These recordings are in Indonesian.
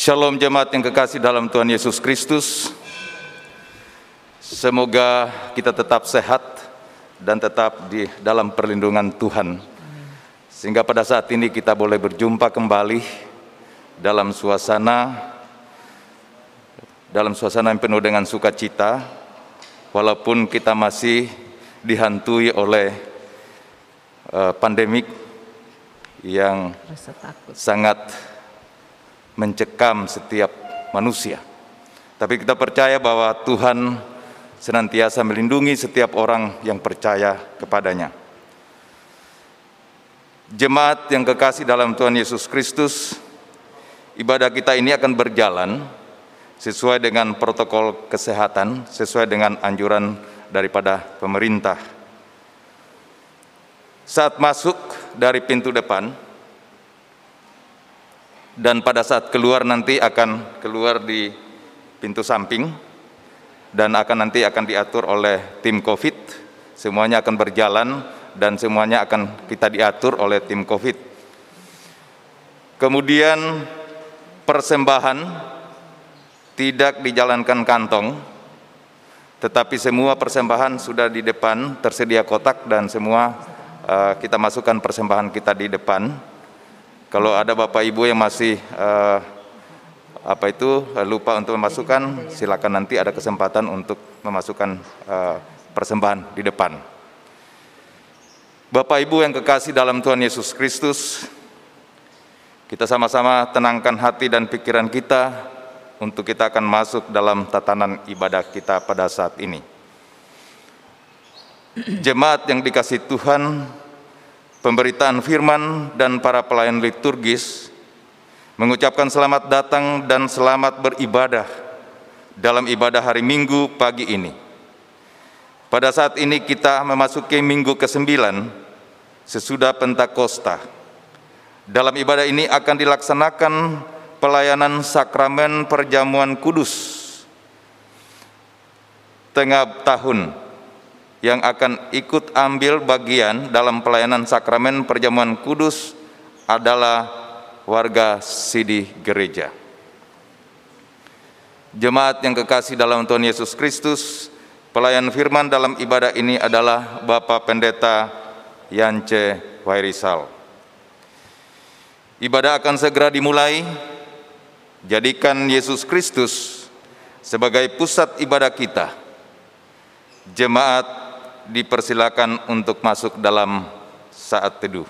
Shalom jemaat yang kekasih dalam Tuhan Yesus Kristus. Semoga kita tetap sehat dan tetap di dalam perlindungan Tuhan. Sehingga pada saat ini kita boleh berjumpa kembali dalam suasana yang penuh dengan sukacita, walaupun kita masih dihantui oleh pandemik yang sangat mencekam setiap manusia. Tapi kita percaya bahwa Tuhan senantiasa melindungi setiap orang yang percaya kepadanya. Jemaat yang kekasih dalam Tuhan Yesus Kristus, ibadah kita ini akan berjalan sesuai dengan protokol kesehatan, sesuai dengan anjuran daripada pemerintah. Saat masuk dari pintu depan, dan pada saat keluar nanti akan keluar di pintu samping dan nanti akan diatur oleh tim COVID. Semuanya akan berjalan dan semuanya akan kita diatur oleh tim COVID. Kemudian persembahan tidak dijalankan kantong, tetapi semua persembahan sudah di depan, tersedia kotak dan semua kita masukkan persembahan kita di depan. Kalau ada Bapak Ibu yang masih lupa untuk memasukkan, silakan nanti ada kesempatan untuk memasukkan persembahan di depan. Bapak Ibu yang kekasih dalam Tuhan Yesus Kristus, kita sama-sama tenangkan hati dan pikiran kita untuk kita akan masuk dalam tatanan ibadah kita pada saat ini. Jemaat yang dikasihi Tuhan, pemberitaan firman dan para pelayan liturgis mengucapkan selamat datang dan selamat beribadah dalam ibadah hari Minggu pagi ini. Pada saat ini kita memasuki minggu ke-9 sesudah Pentakosta. Dalam ibadah ini akan dilaksanakan pelayanan sakramen perjamuan kudus tengah tahun. Yang akan ikut ambil bagian dalam pelayanan sakramen perjamuan kudus adalah warga sidi gereja. Jemaat yang kekasih dalam Tuhan Yesus Kristus, pelayan firman dalam ibadah ini adalah Bapak Pendeta Yance Wairisal. Ibadah akan segera dimulai. Jadikan Yesus Kristus sebagai pusat ibadah kita. Jemaat dipersilakan untuk masuk dalam saat teduh.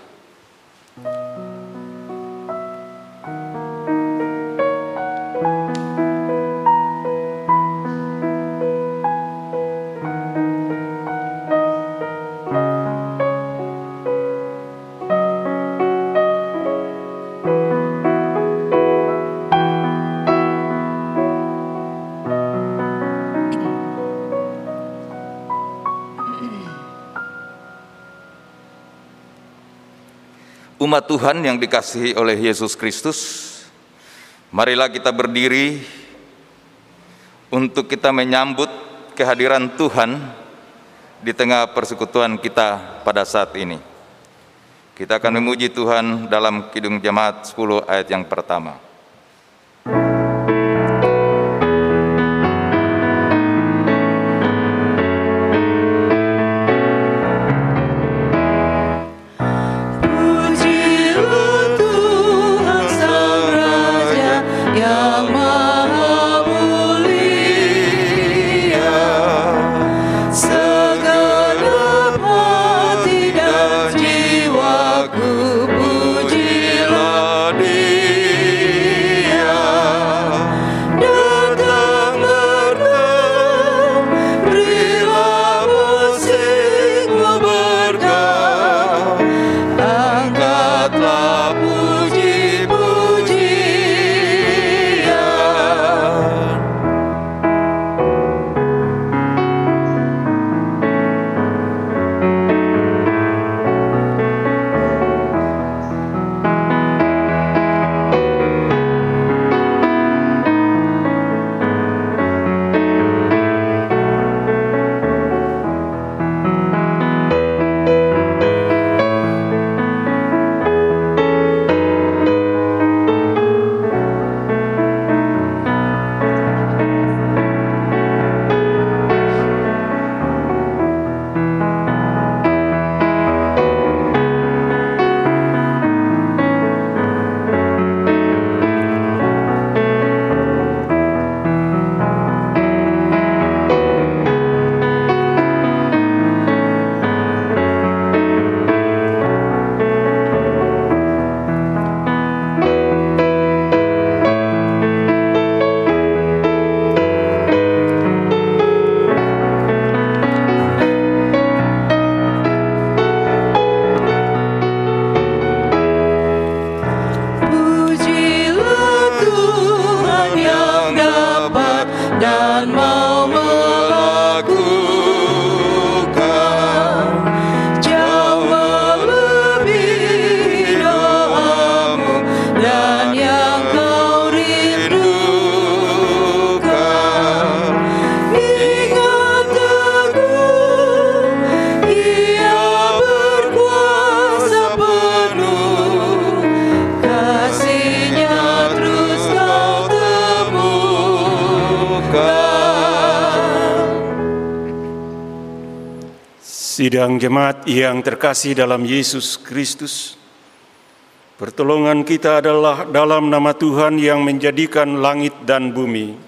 Umat Tuhan yang dikasihi oleh Yesus Kristus, marilah kita berdiri untuk kita menyambut kehadiran Tuhan di tengah persekutuan kita pada saat ini. Kita akan memuji Tuhan dalam Kidung Jemaat 10 ayat yang pertama. Pujilah Dia. Sidang jemaat yang terkasih dalam Yesus Kristus, pertolongan kita adalah dalam nama Tuhan yang menjadikan langit dan bumi.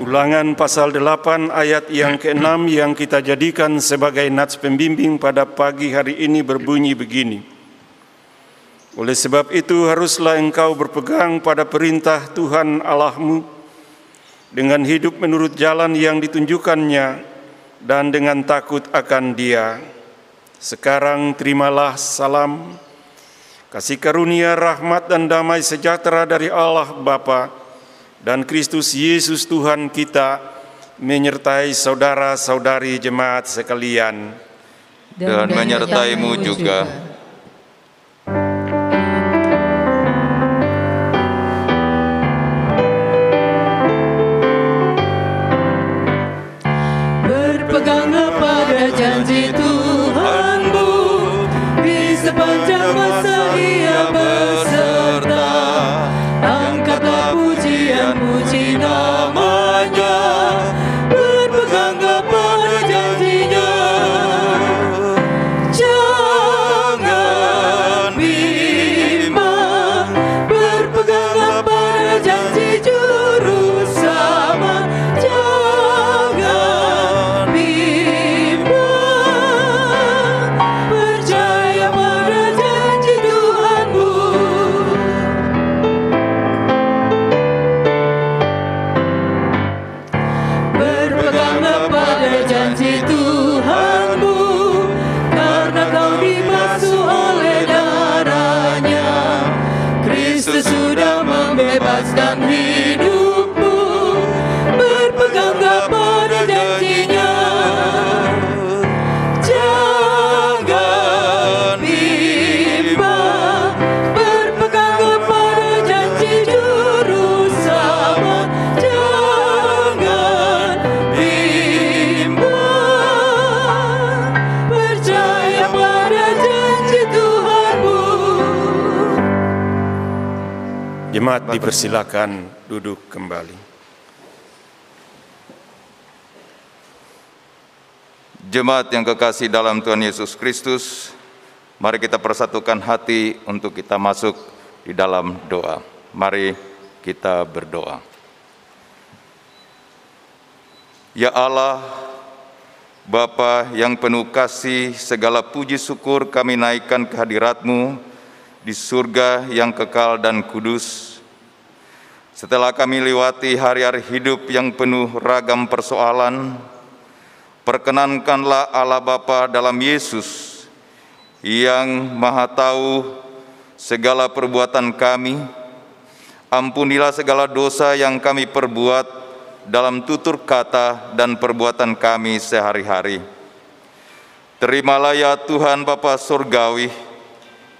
Ulangan pasal 8 ayat yang ke-6 yang kita jadikan sebagai nats pembimbing pada pagi hari ini berbunyi begini. Oleh sebab itu haruslah engkau berpegang pada perintah Tuhan Allahmu dengan hidup menurut jalan yang ditunjukkannya dan dengan takut akan Dia. Sekarang terimalah salam, kasih karunia, rahmat dan damai sejahtera dari Allah Bapa dan Kristus Yesus Tuhan kita menyertai saudara-saudari jemaat sekalian dan menyertaimu juga. Berpeganglah pada janji Tuhanmu, di sepanjang masa Ia beserta. Angkatlah pujian-puji nama-Nya, berpeganglah pada janji-Nya. Jangan bimbang, berpeganglah pada janji Juru Selamat. Jangan bimbang, percaya pada janji Tuhanmu. Berpeganglah pada janji Tuhanmu, karena kau dibasuh oleh darah-Nya. Kristus sudah membebaskan hidupmu, berpeganglah pada janji-Nya. Jangan bimbang, berpeganglah pada janji Juru Selamat. Jangan bimbang, percaya pada janji Tuhanmu. Jemaat dipersilakan duduk kembali. Jemaat yang kekasih dalam Tuhan Yesus Kristus, mari kita persatukan hati untuk kita masuk di dalam doa. Mari kita berdoa. Ya Allah, Bapa yang penuh kasih, segala puji syukur kami naikkan ke hadirat-Mu di surga yang kekal dan kudus. Setelah kami lewati hari-hari hidup yang penuh ragam persoalan, perkenankanlah Allah Bapa dalam Yesus yang Maha Tahu segala perbuatan kami. Ampunilah segala dosa yang kami perbuat dalam tutur kata dan perbuatan kami sehari-hari. Terimalah ya Tuhan Bapa Surgawi,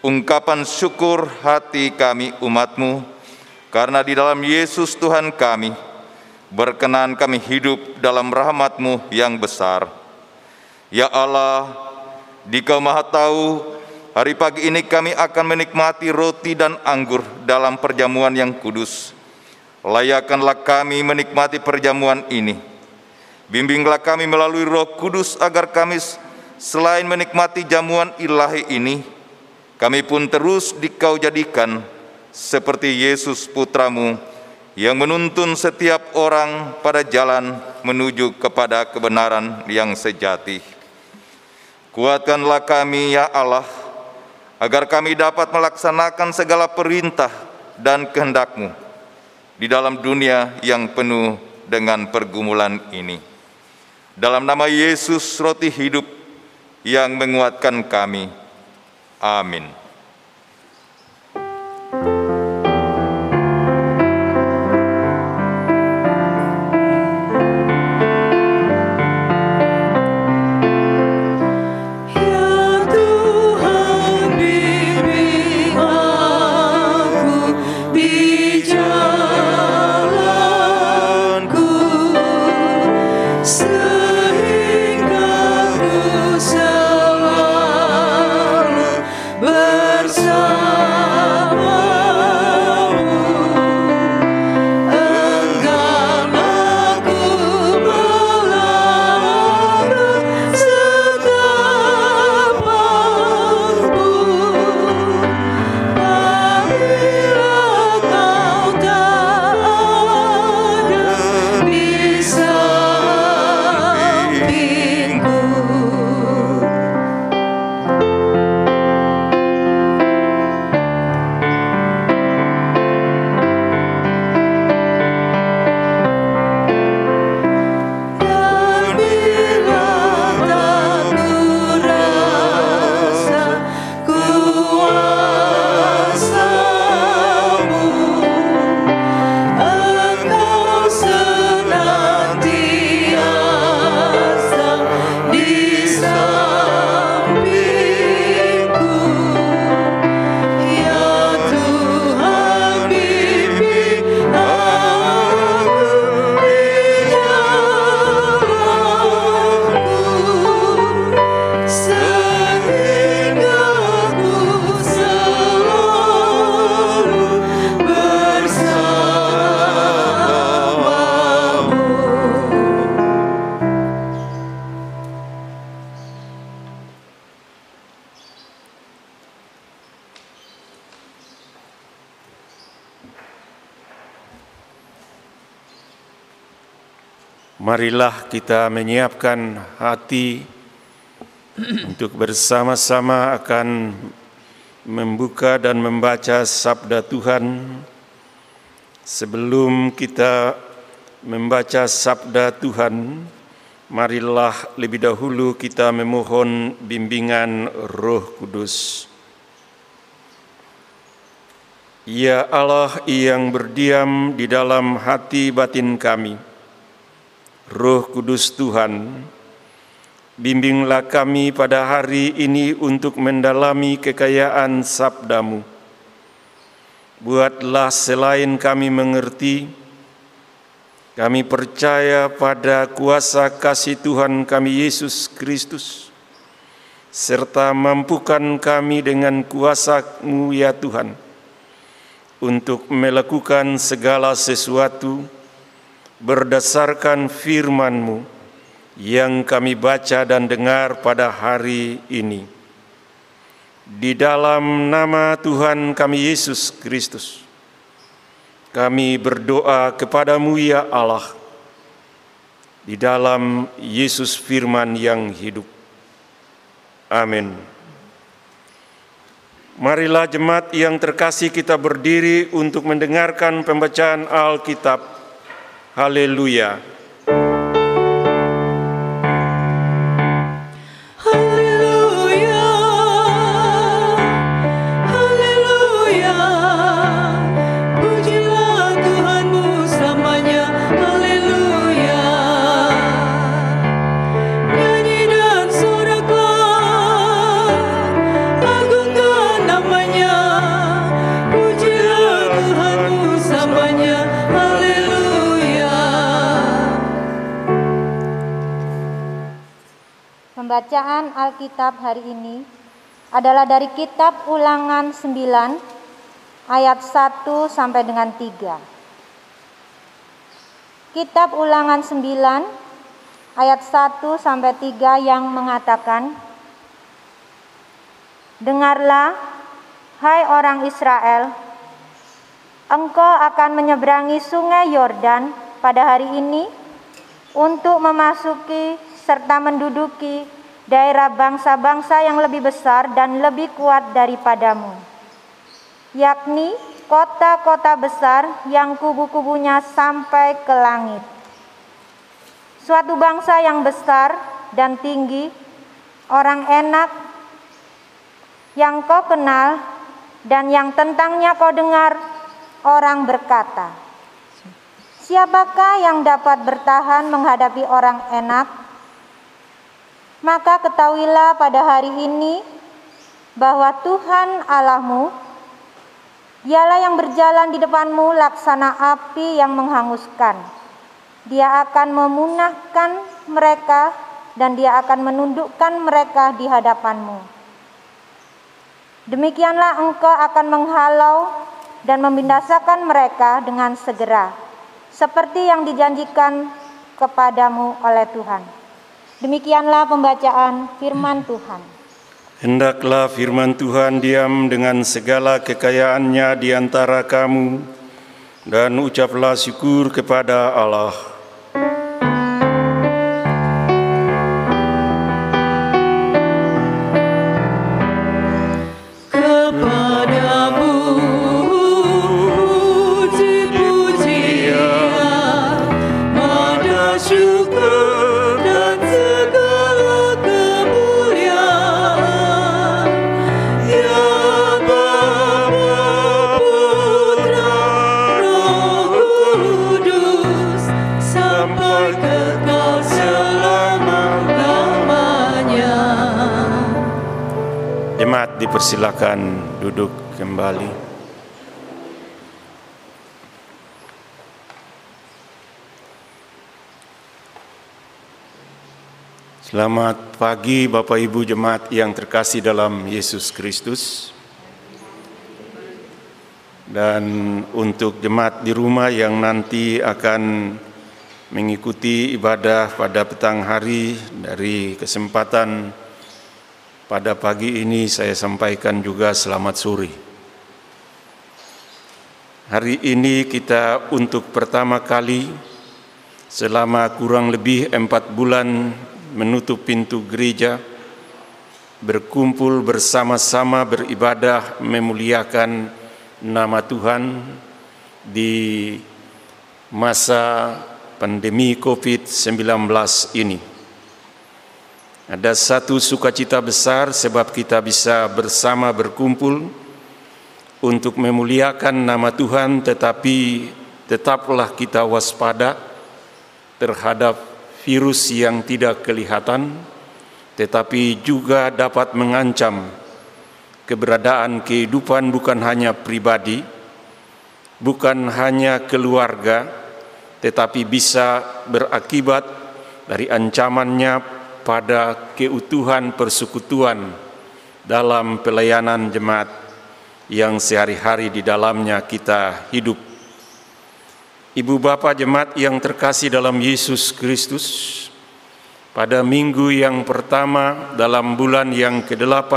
ungkapan syukur hati kami umat-Mu, karena di dalam Yesus Tuhan kami, berkenan kami hidup dalam rahmat-Mu yang besar. Ya Allah, Dikau Maha Tahu, hari pagi ini kami akan menikmati roti dan anggur dalam perjamuan yang kudus. Layakkanlah kami menikmati perjamuan ini. Bimbinglah kami melalui Roh Kudus agar kami selain menikmati jamuan ilahi ini, kami pun terus Dikau jadikan seperti Yesus Putra-Mu yang menuntun setiap orang pada jalan menuju kepada kebenaran yang sejati. Kuatkanlah kami ya Allah, agar kami dapat melaksanakan segala perintah dan kehendak-Mu di dalam dunia yang penuh dengan pergumulan ini. Dalam nama Yesus, roti hidup yang menguatkan kami. Amin. Sehingga ku selalu Marilah kita menyiapkan hati untuk bersama-sama akan membuka dan membaca sabda Tuhan. Sebelum kita membaca sabda Tuhan, marilah lebih dahulu kita memohon bimbingan Roh Kudus. Ya Allah yang berdiam di dalam hati batin kami, Roh Kudus Tuhan, bimbinglah kami pada hari ini untuk mendalami kekayaan sabda-Mu. Buatlah selain kami mengerti, kami percaya pada kuasa kasih Tuhan kami Yesus Kristus, serta mampukan kami dengan kuasa-Mu ya Tuhan, untuk melakukan segala sesuatu berdasarkan firman-Mu yang kami baca dan dengar pada hari ini. Di dalam nama Tuhan kami Yesus Kristus, kami berdoa kepadamu ya Allah, di dalam Yesus firman yang hidup. Amin. Marilah jemaat yang terkasih kita berdiri untuk mendengarkan pembacaan Alkitab. Haleluya. Pembacaan Alkitab hari ini adalah dari kitab Ulangan 9 ayat 1 sampai dengan 3. Kitab Ulangan 9 ayat 1 sampai 3 yang mengatakan, "Dengarlah, hai orang Israel, engkau akan menyeberangi sungai Yordan pada hari ini untuk memasuki serta menduduki daerah bangsa-bangsa yang lebih besar dan lebih kuat daripadamu, yakni kota-kota besar yang kubu-kubunya sampai ke langit. Suatu bangsa yang besar dan tinggi, orang enak yang kau kenal dan yang tentangnya kau dengar orang berkata, siapakah yang dapat bertahan menghadapi orang enak? Maka ketahuilah pada hari ini bahwa Tuhan Allahmu, Dialah yang berjalan di depanmu laksana api yang menghanguskan. Dia akan memunahkan mereka dan Dia akan menundukkan mereka di hadapanmu. Demikianlah engkau akan menghalau dan membinasakan mereka dengan segera, seperti yang dijanjikan kepadamu oleh Tuhan." Demikianlah pembacaan firman Tuhan. Hendaklah firman Tuhan diam dengan segala kekayaannya di antara kamu, dan ucaplah syukur kepada Allah. Dipersilakan duduk kembali. Selamat pagi Bapak Ibu jemaat yang terkasih dalam Yesus Kristus. Dan untuk jemaat di rumah yang nanti akan mengikuti ibadah pada petang hari, dari kesempatan pada pagi ini saya sampaikan juga selamat sore. Hari ini kita untuk pertama kali selama kurang lebih 4 bulan menutup pintu gereja, berkumpul bersama-sama beribadah memuliakan nama Tuhan di masa pandemi COVID-19 ini. Ada satu sukacita besar sebab kita bisa bersama berkumpul untuk memuliakan nama Tuhan, tetapi tetaplah kita waspada terhadap virus yang tidak kelihatan, tetapi juga dapat mengancam keberadaan kehidupan bukan hanya pribadi, bukan hanya keluarga, tetapi bisa berakibat dari ancamannya pada keutuhan persekutuan dalam pelayanan jemaat yang sehari-hari di dalamnya kita hidup. Ibu bapa jemaat yang terkasih dalam Yesus Kristus, pada minggu yang pertama dalam bulan yang ke-8,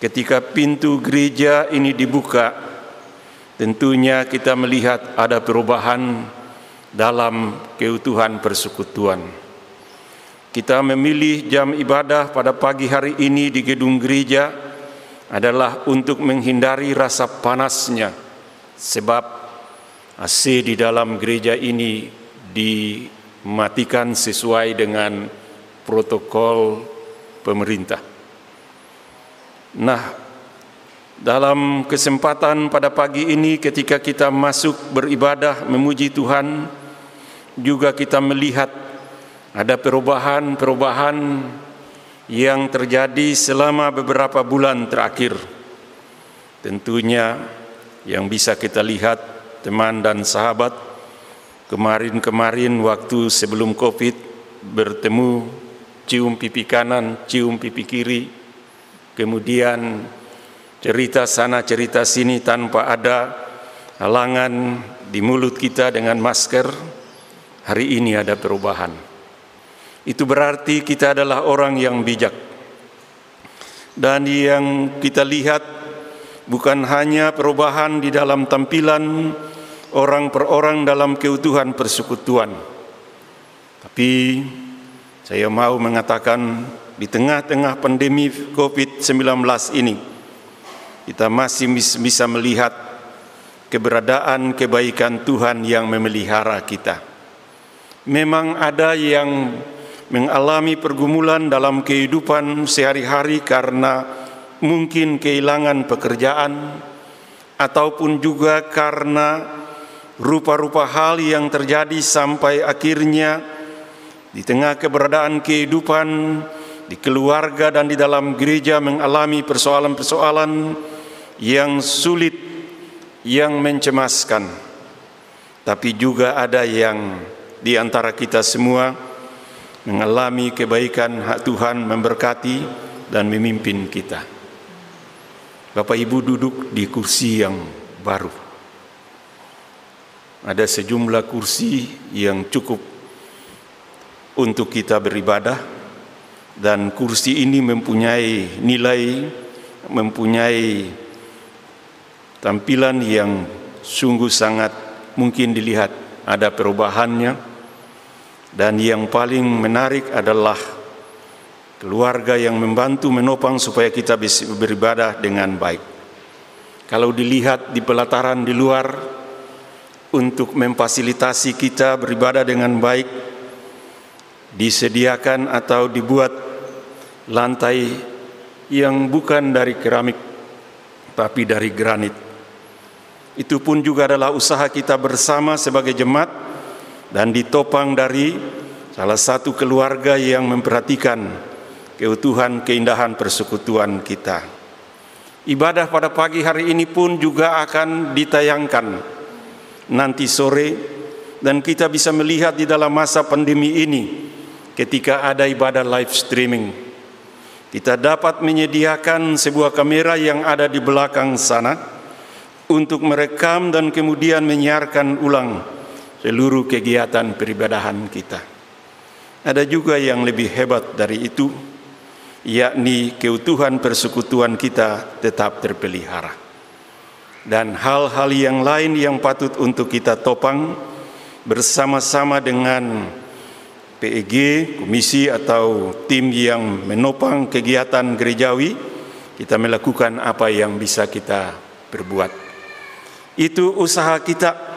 ketika pintu gereja ini dibuka, tentunya kita melihat ada perubahan dalam keutuhan persekutuan. Kita memilih jam ibadah pada pagi hari ini di gedung gereja adalah untuk menghindari rasa panasnya, sebab AC di dalam gereja ini dimatikan sesuai dengan protokol pemerintah. Nah, dalam kesempatan pada pagi ini ketika kita masuk beribadah memuji Tuhan, juga kita melihat ada perubahan-perubahan yang terjadi selama beberapa bulan terakhir. Tentunya yang bisa kita lihat teman dan sahabat, kemarin-kemarin waktu sebelum COVID bertemu, cium pipi kanan, cium pipi kiri, kemudian cerita sana cerita sini tanpa ada halangan di mulut kita dengan masker. Hari ini ada perubahan. Itu berarti kita adalah orang yang bijak. Dan yang kita lihat bukan hanya perubahan di dalam tampilan orang per orang dalam keutuhan persekutuan. Tapi saya mau mengatakan di tengah-tengah pandemi COVID-19 ini, kita masih bisa melihat keberadaan kebaikan Tuhan yang memelihara kita. Memang ada yang mengalami pergumulan dalam kehidupan sehari-hari karena mungkin kehilangan pekerjaan, ataupun juga karena rupa-rupa hal yang terjadi sampai akhirnya di tengah keberadaan kehidupan di keluarga dan di dalam gereja mengalami persoalan-persoalan yang sulit, yang mencemaskan. Tapi juga ada yang di antara kita semua mengalami kebaikan hak Tuhan memberkati dan memimpin kita. Bapak Ibu duduk di kursi yang baru. Ada sejumlah kursi yang cukup untuk kita beribadah, dan kursi ini mempunyai nilai, mempunyai tampilan yang sungguh sangat mungkin dilihat ada perubahannya. Dan yang paling menarik adalah keluarga yang membantu menopang supaya kita bisa beribadah dengan baik. Kalau dilihat di pelataran di luar, untuk memfasilitasi kita beribadah dengan baik, disediakan atau dibuat lantai yang bukan dari keramik, tapi dari granit. Itu pun juga adalah usaha kita bersama sebagai jemaat, dan ditopang dari salah satu keluarga yang memperhatikan keutuhan keindahan persekutuan kita. Ibadah pada pagi hari ini pun juga akan ditayangkan nanti sore, dan kita bisa melihat di dalam masa pandemi ini ketika ada ibadah live streaming. Kita dapat menyediakan sebuah kamera yang ada di belakang sana untuk merekam dan kemudian menyiarkan ulang seluruh kegiatan peribadahan kita. Ada juga yang lebih hebat dari itu, yakni keutuhan persekutuan kita tetap terpelihara. Dan hal-hal yang lain yang patut untuk kita topang bersama-sama dengan PEG, komisi atau tim yang menopang kegiatan gerejawi, kita melakukan apa yang bisa kita perbuat. Itu usaha kita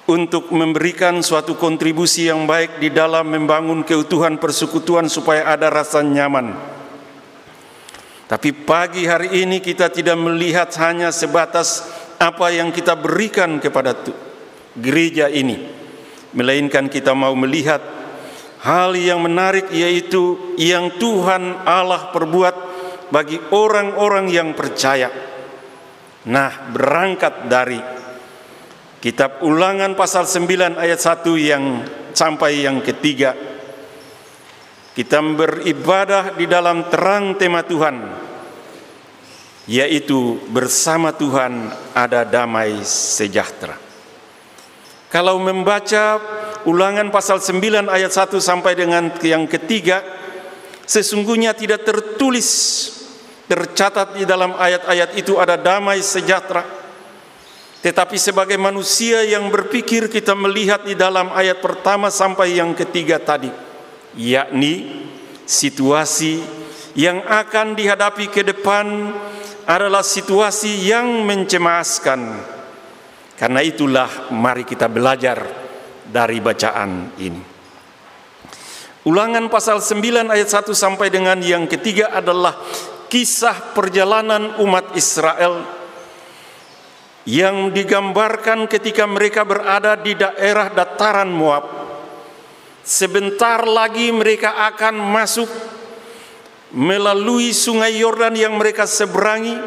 untuk memberikan suatu kontribusi yang baik di dalam membangun keutuhan persekutuan supaya ada rasa nyaman. Tapi pagi hari ini kita tidak melihat hanya sebatas apa yang kita berikan kepada gereja ini, melainkan kita mau melihat hal yang menarik, yaitu yang Tuhan Allah perbuat bagi orang-orang yang percaya. Nah, berangkat dari kitab Ulangan pasal 9 ayat 1 yang sampai yang ketiga, kita beribadah di dalam terang tema Tuhan, yaitu bersama Tuhan ada damai sejahtera. Kalau membaca Ulangan pasal 9 ayat 1 sampai dengan yang ketiga, sesungguhnya tidak tercatat di dalam ayat-ayat itu ada damai sejahtera. Tetapi sebagai manusia yang berpikir, kita melihat di dalam ayat pertama sampai yang ketiga tadi, yakni situasi yang akan dihadapi ke depan adalah situasi yang mencemaskan. Karena itulah mari kita belajar dari bacaan ini. Ulangan pasal 9 ayat 1 sampai dengan yang ketiga adalah kisah perjalanan umat Israel yang digambarkan ketika mereka berada di daerah dataran Moab. Sebentar lagi mereka akan masuk melalui sungai Yordan yang mereka seberangi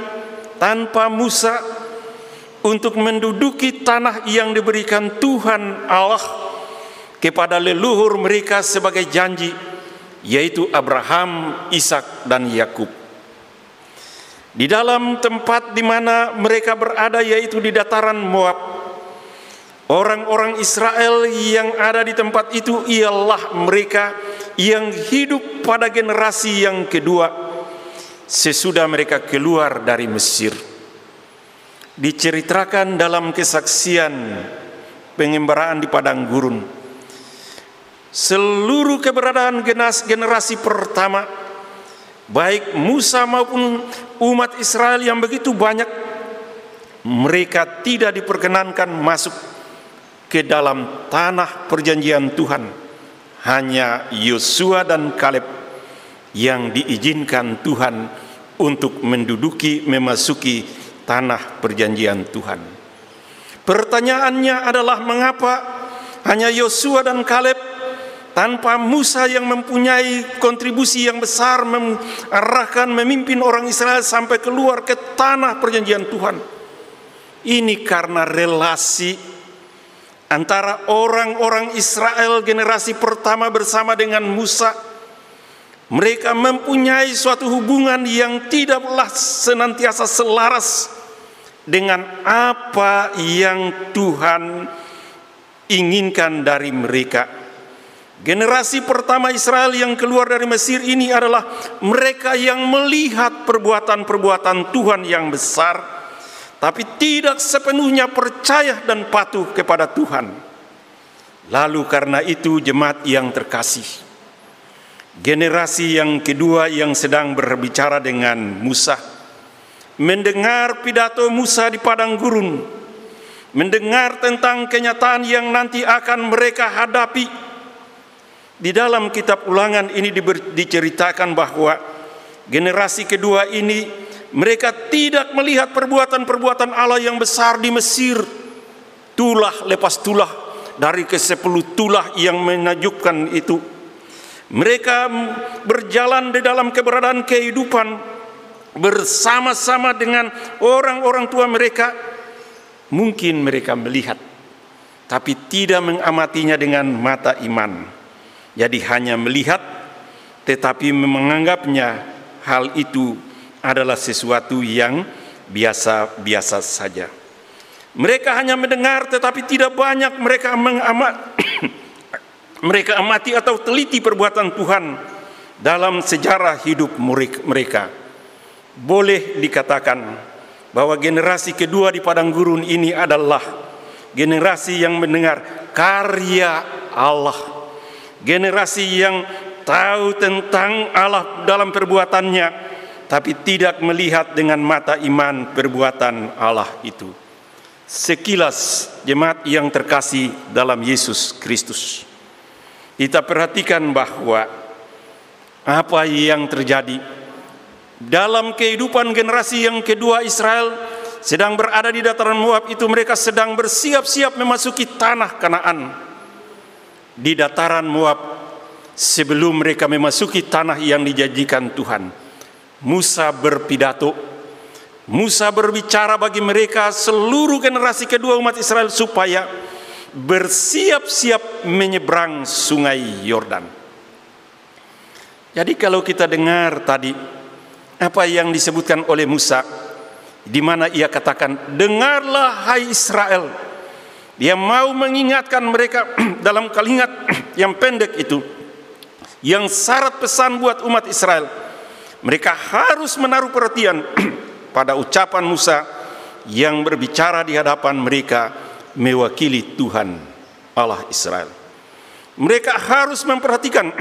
tanpa Musa untuk menduduki tanah yang diberikan Tuhan Allah kepada leluhur mereka sebagai janji, yaitu Abraham, Ishak, dan Yakub. Di dalam tempat di mana mereka berada, yaitu di dataran Moab, orang-orang Israel yang ada di tempat itu ialah mereka yang hidup pada generasi yang kedua sesudah mereka keluar dari Mesir. Diceritakan dalam kesaksian pengembaraan di padang gurun, seluruh keberadaan generasi pertama, baik Musa maupun umat Israel yang begitu banyak, mereka tidak diperkenankan masuk ke dalam tanah perjanjian Tuhan. Hanya Yosua dan Kaleb yang diizinkan Tuhan untuk memasuki tanah perjanjian Tuhan. Pertanyaannya adalah, mengapa hanya Yosua dan Kaleb tanpa Musa yang mempunyai kontribusi yang besar memimpin orang Israel sampai keluar ke tanah perjanjian Tuhan? Ini karena relasi antara orang-orang Israel generasi pertama bersama dengan Musa. Mereka mempunyai suatu hubungan yang tidaklah senantiasa selaras dengan apa yang Tuhan inginkan dari mereka. Generasi pertama Israel yang keluar dari Mesir ini adalah mereka yang melihat perbuatan-perbuatan Tuhan yang besar, tapi tidak sepenuhnya percaya dan patuh kepada Tuhan. Lalu karena itu, jemaat yang terkasih, generasi yang kedua yang sedang berbicara dengan Musa, mendengar pidato Musa di padang gurun, mendengar tentang kenyataan yang nanti akan mereka hadapi. Di dalam kitab Ulangan ini diceritakan bahwa generasi kedua ini, mereka tidak melihat perbuatan-perbuatan Allah yang besar di Mesir. Tulah lepas tulah, dari ke-10 tulah yang menakjubkan itu. Mereka berjalan di dalam keberadaan kehidupan bersama-sama dengan orang-orang tua mereka. Mungkin mereka melihat, tapi tidak mengamatinya dengan mata iman. Jadi hanya melihat, tetapi menganggapnya hal itu adalah sesuatu yang biasa-biasa saja. Mereka hanya mendengar, tetapi tidak banyak mereka mereka amati atau teliti perbuatan Tuhan dalam sejarah hidup mereka. Boleh dikatakan bahwa generasi kedua di padang gurun ini adalah generasi yang mendengar karya Allah, generasi yang tahu tentang Allah dalam perbuatannya, tapi tidak melihat dengan mata iman perbuatan Allah itu. Sekilas jemaat yang terkasih dalam Yesus Kristus, kita perhatikan bahwa apa yang terjadi dalam kehidupan generasi yang kedua Israel sedang berada di dataran Moab itu. Mereka sedang bersiap-siap memasuki tanah Kanaan di dataran Moab sebelum mereka memasuki tanah yang dijanjikan Tuhan. Musa berpidato, Musa berbicara bagi mereka seluruh generasi kedua umat Israel supaya bersiap-siap menyeberang sungai Yordan. Jadi kalau kita dengar tadi apa yang disebutkan oleh Musa, di mana ia katakan, dengarlah hai Israel. Dia mau mengingatkan mereka dalam kalimat yang pendek itu, yang syarat pesan buat umat Israel. Mereka harus menaruh perhatian pada ucapan Musa yang berbicara di hadapan mereka mewakili Tuhan Allah Israel. Mereka harus memperhatikan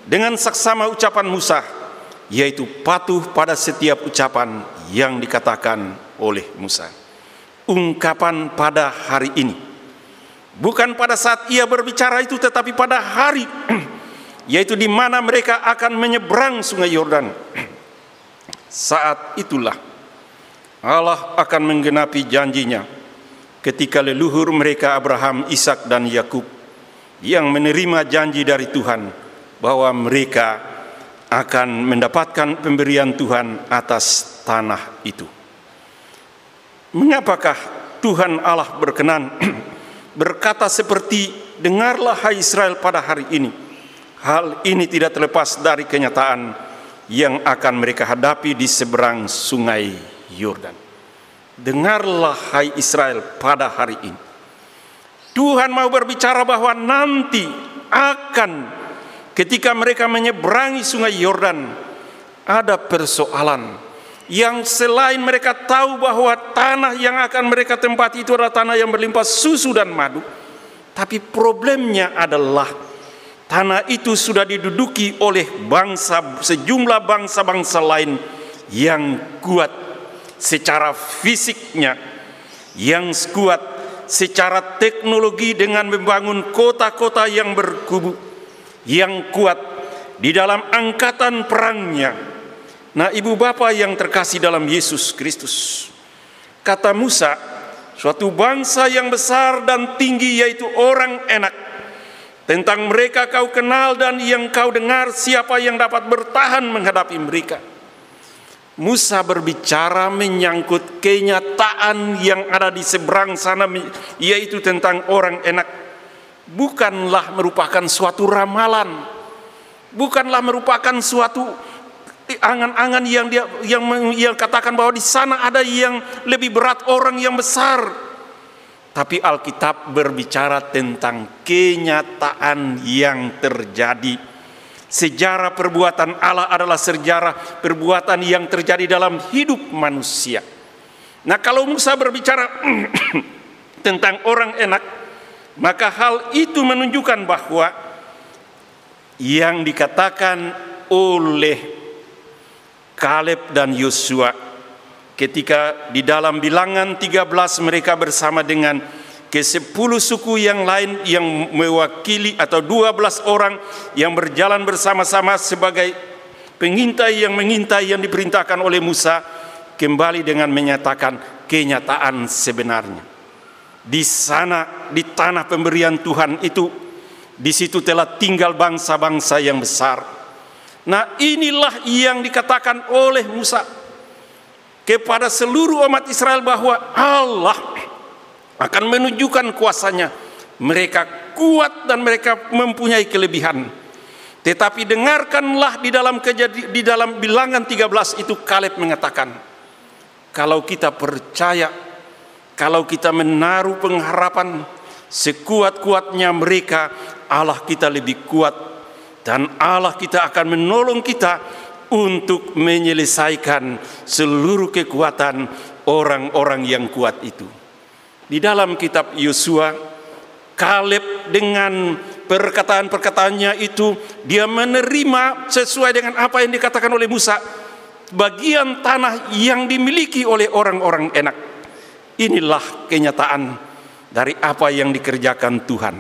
dengan saksama ucapan Musa, yaitu patuh pada setiap ucapan yang dikatakan oleh Musa. Ungkapan pada hari ini, bukan pada saat ia berbicara itu, tetapi pada hari yaitu di mana mereka akan menyeberang sungai Yordan. Saat itulah Allah akan menggenapi janjinya ketika leluhur mereka Abraham, Ishak dan Yakub yang menerima janji dari Tuhan bahwa mereka akan mendapatkan pemberian Tuhan atas tanah itu. Mengapakah Tuhan Allah berkenan berkata seperti dengarlah hai Israel pada hari ini? Hal ini tidak terlepas dari kenyataan yang akan mereka hadapi di seberang sungai Yordan. Dengarlah hai Israel pada hari ini. Tuhan mau berbicara bahwa nanti akan ketika mereka menyeberangi sungai Yordan ada persoalan yang selain mereka tahu bahwa tanah yang akan mereka tempati itu adalah tanah yang berlimpah susu dan madu, tapi problemnya adalah tanah itu sudah diduduki oleh sejumlah bangsa-bangsa lain yang kuat secara fisiknya, yang kuat secara teknologi dengan membangun kota-kota yang berkubu, yang kuat di dalam angkatan perangnya. Nah, ibu bapa yang terkasih dalam Yesus Kristus, kata Musa, suatu bangsa yang besar dan tinggi yaitu orang Enak, tentang mereka kau kenal dan yang kau dengar, siapa yang dapat bertahan menghadapi mereka. Musa berbicara menyangkut kenyataan yang ada di seberang sana, yaitu tentang orang Enak. Bukanlah merupakan suatu ramalan, bukanlah merupakan suatu angan-angan yang dia katakan bahwa di sana ada yang lebih berat, orang yang besar. Tapi Alkitab berbicara tentang kenyataan yang terjadi. Sejarah perbuatan Allah adalah sejarah perbuatan yang terjadi dalam hidup manusia. Nah, kalau Musa berbicara tentang orang Enak, maka hal itu menunjukkan bahwa yang dikatakan oleh Kaleb dan Yosua ketika di dalam Bilangan 13 mereka bersama dengan ke-10 suku yang lain yang mewakili atau 12 orang yang berjalan bersama-sama sebagai pengintai yang mengintai yang diperintahkan oleh Musa, kembali dengan menyatakan kenyataan sebenarnya. Di sana, di tanah pemberian Tuhan itu, di situ telah tinggal bangsa-bangsa yang besar. Nah, inilah yang dikatakan oleh Musa kepada seluruh umat Israel bahwa Allah akan menunjukkan kuasanya. Mereka kuat dan mereka mempunyai kelebihan. Tetapi dengarkanlah di dalam Bilangan 13 itu Kaleb mengatakan, kalau kita percaya, kalau kita menaruh pengharapan sekuat-kuatnya mereka, Allah kita lebih kuat dan Allah kita akan menolong kita untuk menyelesaikan seluruh kekuatan orang-orang yang kuat itu. Di dalam kitab Yosua, Kaleb dengan perkataan-perkataannya itu, dia menerima sesuai dengan apa yang dikatakan oleh Musa, bagian tanah yang dimiliki oleh orang-orang Enak. Inilah kenyataan dari apa yang dikerjakan Tuhan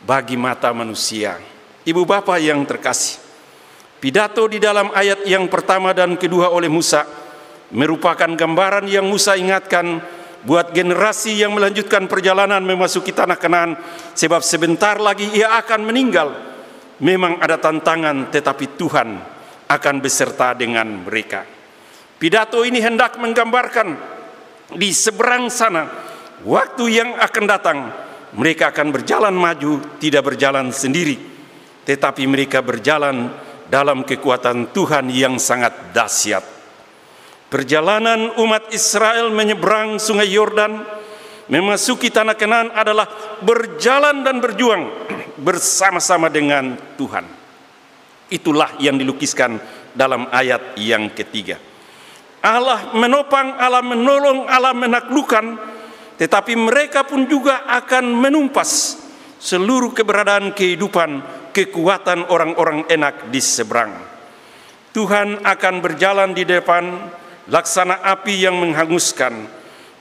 bagi mata manusia. Ibu bapa yang terkasih, pidato di dalam ayat yang pertama dan kedua oleh Musa merupakan gambaran yang Musa ingatkan buat generasi yang melanjutkan perjalanan memasuki tanah Kanaan, sebab sebentar lagi ia akan meninggal. Memang ada tantangan, tetapi Tuhan akan beserta dengan mereka. Pidato ini hendak menggambarkan di seberang sana, waktu yang akan datang, mereka akan berjalan maju, tidak berjalan sendiri, tetapi mereka berjalan dalam kekuatan Tuhan yang sangat dahsyat. Perjalanan umat Israel menyeberang sungai Yordan, memasuki tanah Kanaan adalah berjalan dan berjuang bersama-sama dengan Tuhan. Itulah yang dilukiskan dalam ayat yang ketiga. Allah menopang, Allah menolong, Allah menaklukkan, tetapi mereka pun juga akan menumpas seluruh keberadaan kehidupan, kekuatan orang-orang Enak di seberang. Tuhan akan berjalan di depan, laksana api yang menghanguskan.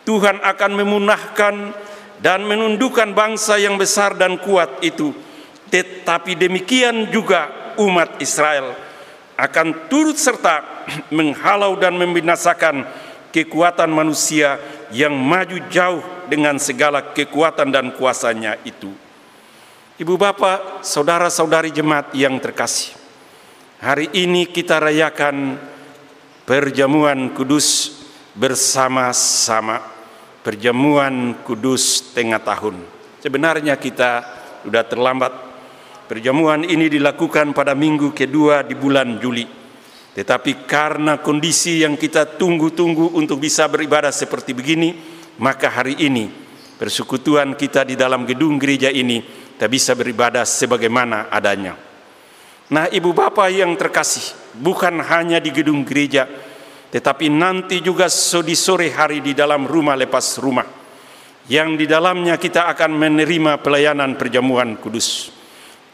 Tuhan akan memunahkan dan menundukkan bangsa yang besar dan kuat itu. Tetapi demikian juga umat Israel akan turut serta menghalau dan membinasakan kekuatan manusia yang maju jauh dengan segala kekuatan dan kuasanya itu. Ibu bapak, saudara-saudari jemaat yang terkasih, hari ini kita rayakan perjamuan kudus bersama-sama, perjamuan kudus tengah tahun. Sebenarnya kita sudah terlambat. Perjamuan ini dilakukan pada minggu kedua di bulan Juli. Tetapi karena kondisi yang kita tunggu-tunggu untuk bisa beribadah seperti begini, maka hari ini persekutuan kita di dalam gedung gereja ini kita bisa beribadah sebagaimana adanya. Nah, ibu bapak yang terkasih, bukan hanya di gedung gereja, tetapi nanti juga di sore hari di dalam rumah lepas rumah, yang di dalamnya kita akan menerima pelayanan perjamuan kudus.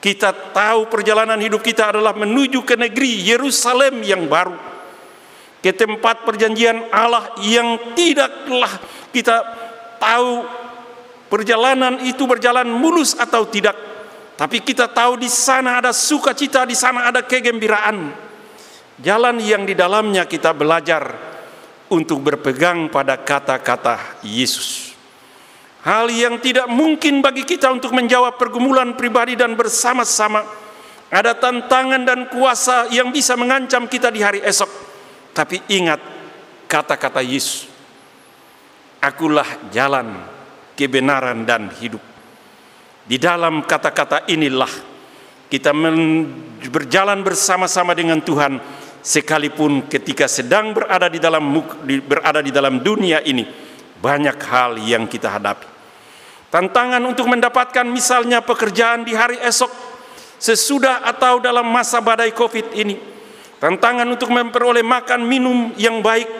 Kita tahu perjalanan hidup kita adalah menuju ke negeri Yerusalem yang baru, ke tempat perjanjian Allah yang tidaklah kita tahu perjalanan itu berjalan mulus atau tidak. Tapi kita tahu di sana ada sukacita, di sana ada kegembiraan. Jalan yang di dalamnya kita belajar untuk berpegang pada kata-kata Yesus. Hal yang tidak mungkin bagi kita untuk menjawab pergumulan pribadi dan bersama-sama. Ada tantangan dan kuasa yang bisa mengancam kita di hari esok. Tapi ingat kata-kata Yesus. Akulah jalan, kebenaran dan hidup. Di dalam kata-kata inilah kita berjalan bersama-sama dengan Tuhan, sekalipun ketika sedang berada di dalam dunia ini banyak hal yang kita hadapi. Tantangan untuk mendapatkan misalnya pekerjaan di hari esok, sesudah atau dalam masa badai COVID ini. Tantangan untuk memperoleh makan minum yang baik,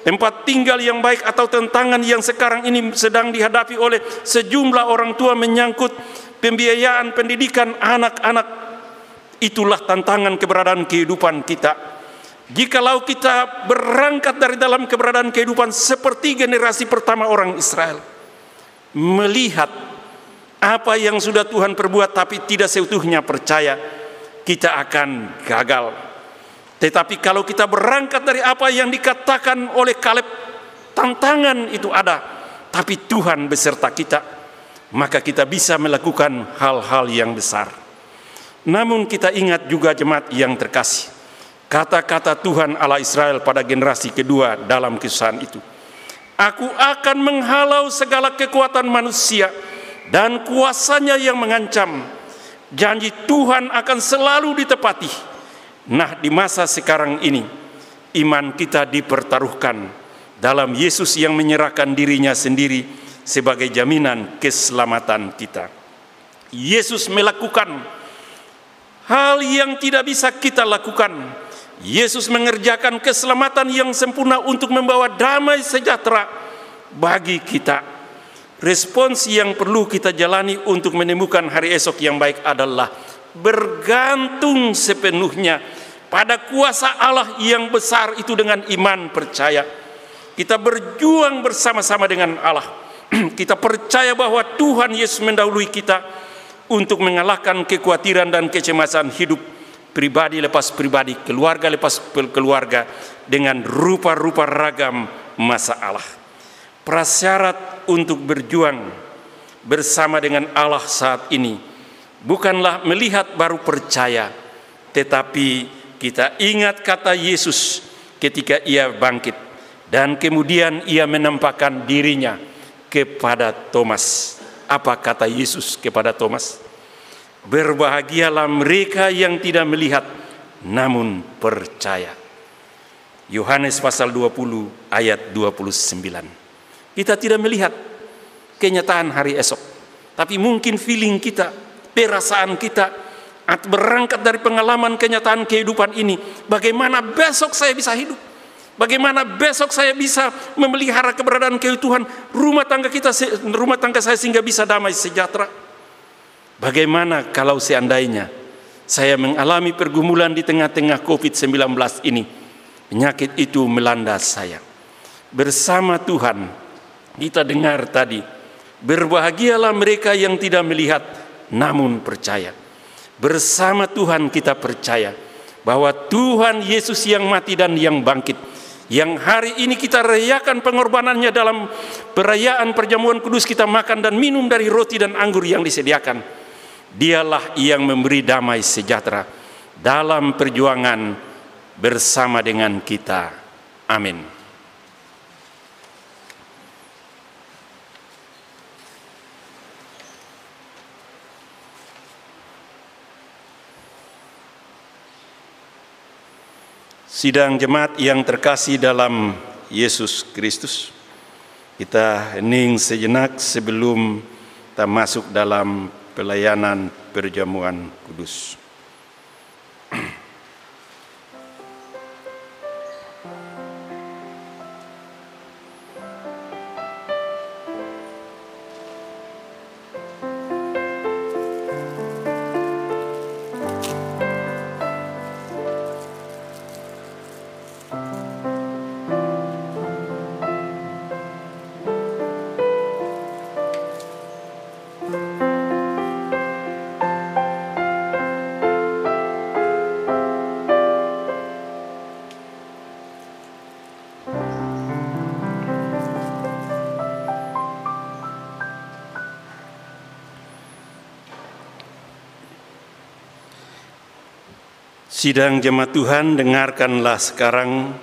tempat tinggal yang baik, atau tantangan yang sekarang ini sedang dihadapi oleh sejumlah orang tua menyangkut pembiayaan pendidikan anak-anak. Itulah tantangan keberadaan kehidupan kita. Jikalau kita berangkat dari dalam keberadaan kehidupan seperti generasi pertama orang Israel, melihat apa yang sudah Tuhan perbuat tapi tidak seutuhnya percaya, kita akan gagal. Tetapi kalau kita berangkat dari apa yang dikatakan oleh Kaleb, tantangan itu ada, tapi Tuhan beserta kita, maka kita bisa melakukan hal-hal yang besar. Namun kita ingat juga jemaat yang terkasih, kata-kata Tuhan Allah Israel pada generasi kedua dalam Kesusahan itu. Aku akan menghalau segala kekuatan manusia dan kuasanya yang mengancam. Janji Tuhan akan selalu ditepati. Nah, di masa sekarang ini, iman kita dipertaruhkan dalam Yesus yang menyerahkan dirinya sendiri sebagai jaminan keselamatan kita. Yesus melakukan hal yang tidak bisa kita lakukan. Yesus mengerjakan keselamatan yang sempurna untuk membawa damai sejahtera bagi kita. respons yang perlu kita jalani untuk menemukan hari esok yang baik adalah bergantung sepenuhnya pada kuasa Allah yang besar itu dengan iman percaya. Kita berjuang bersama-sama dengan Allah. Kita percaya bahwa Tuhan Yesus mendahului kita untuk mengalahkan kekhawatiran dan kecemasan hidup pribadi lepas pribadi, keluarga lepas keluarga dengan rupa-rupa ragam masalah. Prasyarat untuk berjuang bersama dengan Allah saat ini bukanlah melihat baru percaya, tetapi kita ingat kata Yesus ketika ia bangkit dan kemudian ia menampakkan dirinya kepada Thomas. Apa kata Yesus kepada Thomas? Berbahagialah mereka yang tidak melihat namun percaya. Yohanes pasal 20 ayat 29. Kita tidak melihat kenyataan hari esok, tapi mungkin feeling kita, perasaan kita berangkat dari pengalaman kenyataan kehidupan ini. Bagaimana besok saya bisa hidup? Bagaimana besok saya bisa memelihara keberadaan keutuhan rumah tangga saya sehingga bisa damai sejahtera? Bagaimana kalau seandainya saya mengalami pergumulan di tengah-tengah COVID-19 ini, penyakit itu melanda saya? Bersama Tuhan, kita dengar tadi, berbahagialah mereka yang tidak melihat namun percaya. Bersama Tuhan kita percaya bahwa Tuhan Yesus yang mati dan yang bangkit, yang hari ini kita rayakan pengorbanannya dalam perayaan perjamuan kudus, kita makan dan minum dari roti dan anggur yang disediakan. Dialah yang memberi damai sejahtera dalam perjuangan bersama dengan kita. Amin. Sidang jemaat yang terkasih dalam Yesus Kristus, kita hening sejenak sebelum kita masuk dalam pelayanan perjamuan kudus. Sidang jemaat Tuhan, dengarkanlah sekarang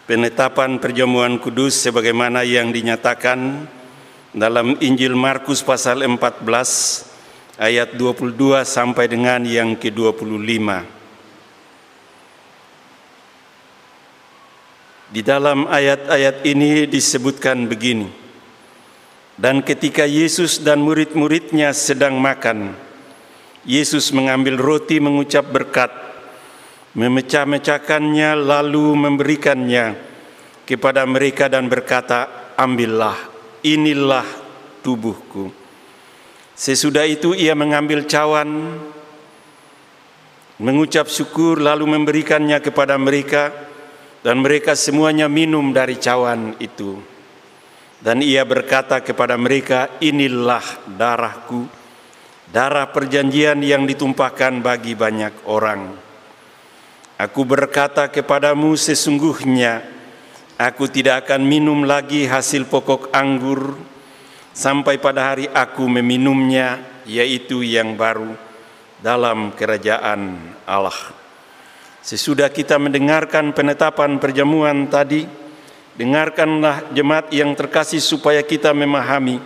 penetapan perjamuan kudus sebagaimana yang dinyatakan dalam Injil Markus pasal 14 ayat 22 sampai dengan yang ke-25. Di dalam ayat-ayat ini disebutkan begini: dan ketika Yesus dan murid-muridnya sedang makan, Yesus mengambil roti, mengucap berkat, memecah-mecahkannya, lalu memberikannya kepada mereka dan berkata, ambillah, inilah tubuhku. Sesudah itu ia mengambil cawan, mengucap syukur, lalu memberikannya kepada mereka, dan mereka semuanya minum dari cawan itu. Dan ia berkata kepada mereka, inilah darahku, darah perjanjian yang ditumpahkan bagi banyak orang. Aku berkata kepadamu, sesungguhnya aku tidak akan minum lagi hasil pokok anggur sampai pada hari aku meminumnya, yaitu yang baru dalam kerajaan Allah. Sesudah kita mendengarkan penetapan perjamuan tadi, dengarkanlah jemaat yang terkasih supaya kita memahami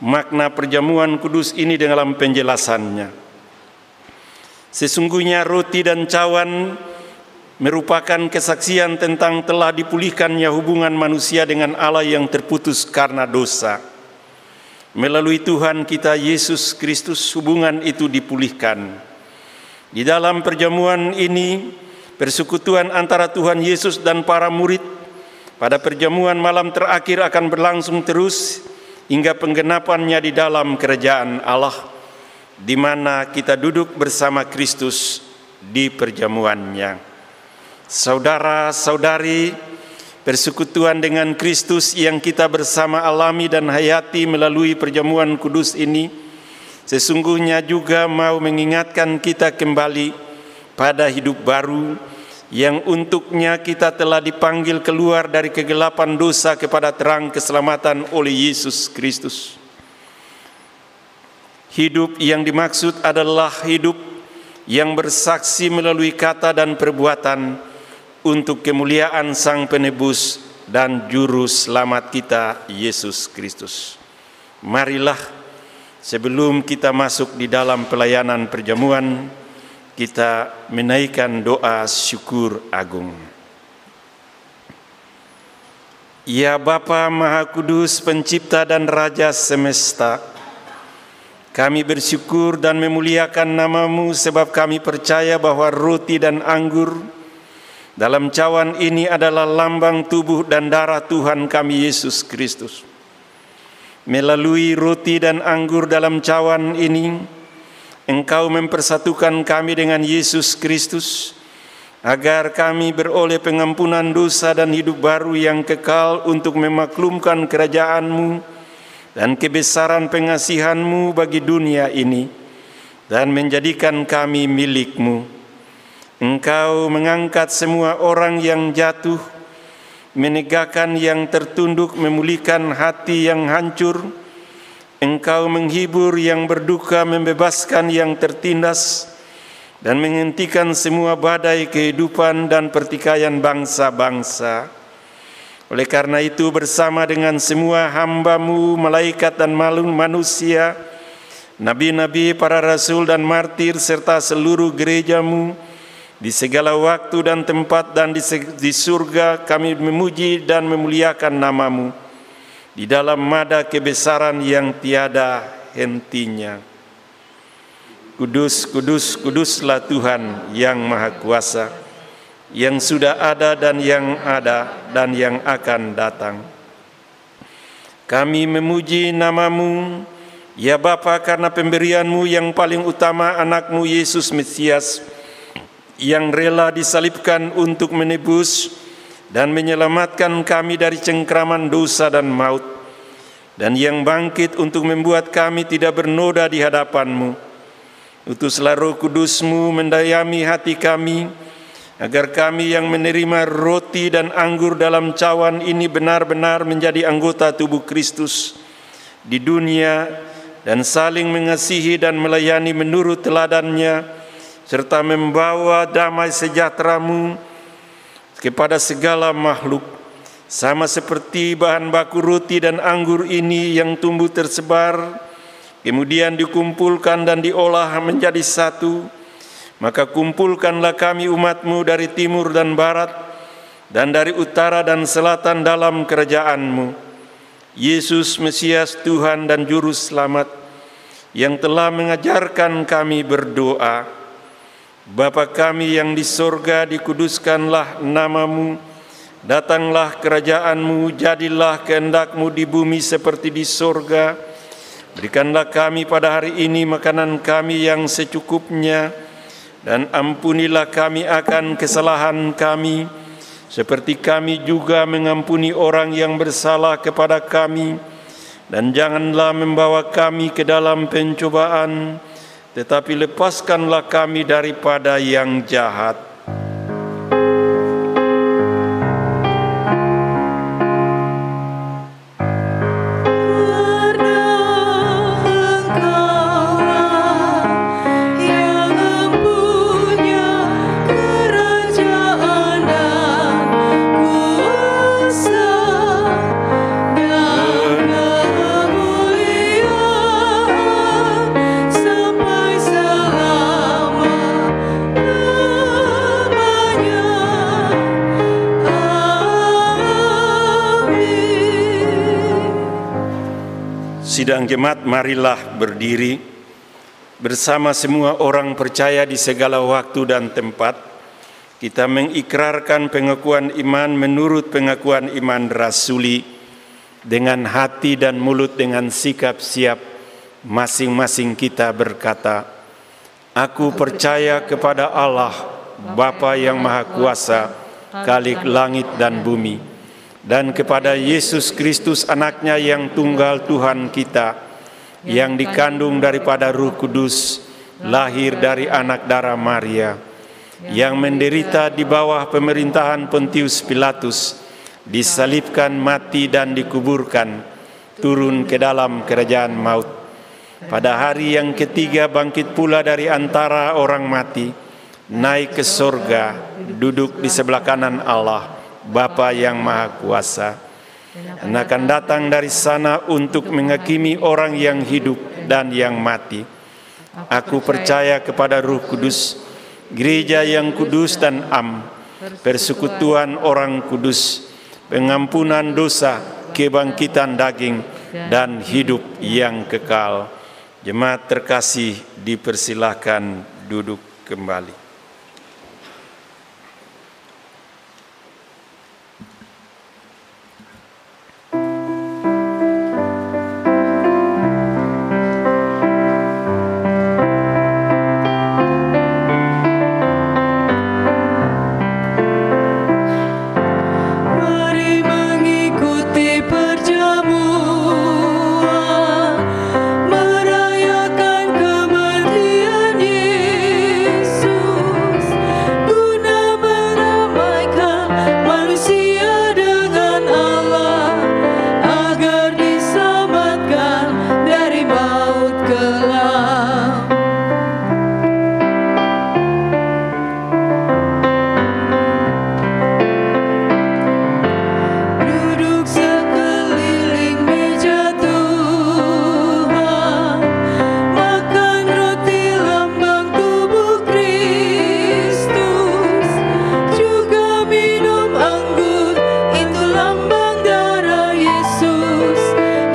makna perjamuan kudus ini dalam penjelasannya. Sesungguhnya roti dan cawan merupakan kesaksian tentang telah dipulihkannya hubungan manusia dengan Allah yang terputus karena dosa. Melalui Tuhan kita Yesus Kristus, hubungan itu dipulihkan. Di dalam perjamuan ini, persekutuan antara Tuhan Yesus dan para murid pada perjamuan malam terakhir akan berlangsung terus hingga penggenapannya di dalam kerajaan Allah, di mana kita duduk bersama Kristus di perjamuannya. Saudara-saudari, persekutuan dengan Kristus yang kita bersama alami dan hayati melalui perjamuan kudus ini sesungguhnya juga mau mengingatkan kita kembali pada hidup baru yang untuknya kita telah dipanggil keluar dari kegelapan dosa kepada terang keselamatan oleh Yesus Kristus. Hidup yang dimaksud adalah hidup yang bersaksi melalui kata dan perbuatan untuk kemuliaan Sang Penebus dan Juru Selamat kita, Yesus Kristus. Marilah sebelum kita masuk di dalam pelayanan perjamuan, kita menaikkan doa syukur agung. Ya Bapa Maha Kudus, Pencipta dan Raja semesta, kami bersyukur dan memuliakan nama-Mu sebab kami percaya bahwa roti dan anggur dalam cawan ini adalah lambang tubuh dan darah Tuhan kami Yesus Kristus. Melalui roti dan anggur dalam cawan ini, Engkau mempersatukan kami dengan Yesus Kristus, agar kami beroleh pengampunan dosa dan hidup baru yang kekal untuk memaklumkan kerajaan-Mu dan kebesaran pengasihan-Mu bagi dunia ini, dan menjadikan kami milik-Mu. Engkau mengangkat semua orang yang jatuh, menegakkan yang tertunduk, memulihkan hati yang hancur. Engkau menghibur yang berduka, membebaskan yang tertindas, dan menghentikan semua badai kehidupan dan pertikaian bangsa-bangsa. Oleh karena itu, bersama dengan semua hamba-Mu, malaikat dan manusia, nabi-nabi, para rasul dan martir, serta seluruh gereja-Mu, di segala waktu dan tempat dan di surga, kami memuji dan memuliakan nama-Mu di dalam mada kebesaran yang tiada hentinya. Kudus, kudus, kuduslah Tuhan yang Maha Kuasa, yang sudah ada dan yang akan datang. Kami memuji nama-Mu, ya Bapa, karena pemberian-Mu yang paling utama, anak-Mu Yesus Mesias, yang rela disalibkan untuk menebus dan menyelamatkan kami dari cengkraman dosa dan maut, dan yang bangkit untuk membuat kami tidak bernoda di hadapan-Mu. Utuslah Roh Kudus-Mu mendayami hati kami, agar kami yang menerima roti dan anggur dalam cawan ini benar-benar menjadi anggota tubuh Kristus di dunia, dan saling mengasihi dan melayani menurut teladan-Nya, serta membawa damai sejahtera-Mu kepada segala makhluk, sama seperti bahan baku roti dan anggur ini yang tumbuh tersebar, kemudian dikumpulkan dan diolah menjadi satu. Maka kumpulkanlah kami umat-Mu dari timur dan barat, dan dari utara dan selatan dalam kerajaan-Mu. Yesus Mesias, Tuhan dan Juru Selamat, yang telah mengajarkan kami berdoa. Bapa kami yang di sorga, dikuduskanlah nama-Mu, datanglah kerajaan-Mu, jadilah kehendak-Mu di bumi seperti di sorga. Berikanlah kami pada hari ini makanan kami yang secukupnya, dan ampunilah kami akan kesalahan kami, seperti kami juga mengampuni orang yang bersalah kepada kami. Dan janganlah membawa kami ke dalam pencobaan, tetapi lepaskanlah kami daripada yang jahat. Sidang jemaat, marilah berdiri bersama semua orang percaya di segala waktu dan tempat. Kita mengikrarkan pengakuan iman menurut pengakuan iman rasuli dengan hati dan mulut dengan sikap siap masing-masing kita berkata, "Aku percaya kepada Allah, Bapa yang Maha Kuasa, Khalik langit dan bumi, dan kepada Yesus Kristus anaknya yang tunggal Tuhan kita, yang dikandung daripada Roh Kudus, lahir dari anak darah Maria, yang menderita di bawah pemerintahan Pontius Pilatus, disalibkan, mati dan dikuburkan, turun ke dalam kerajaan maut. Pada hari yang ketiga bangkit pula dari antara orang mati, naik ke sorga, duduk di sebelah kanan Allah, Bapa yang Maha Kuasa, dan akan datang dari sana untuk menghakimi orang yang hidup dan yang mati. Aku percaya kepada Roh Kudus, gereja yang kudus dan am, persekutuan orang kudus, pengampunan dosa, kebangkitan daging, dan hidup yang kekal." Jemaat terkasih, dipersilahkan duduk kembali. Mari mengikuti perjamuan, merayakan kematian Yesus, guna meramaikan manusia dengan Allah, agar diselamatkan dari maut kelam. Duduk sekeliling meja Tuhan, makan roti lambang tubuh Kristus, juga minum anggur, itu lambang darah Yesus.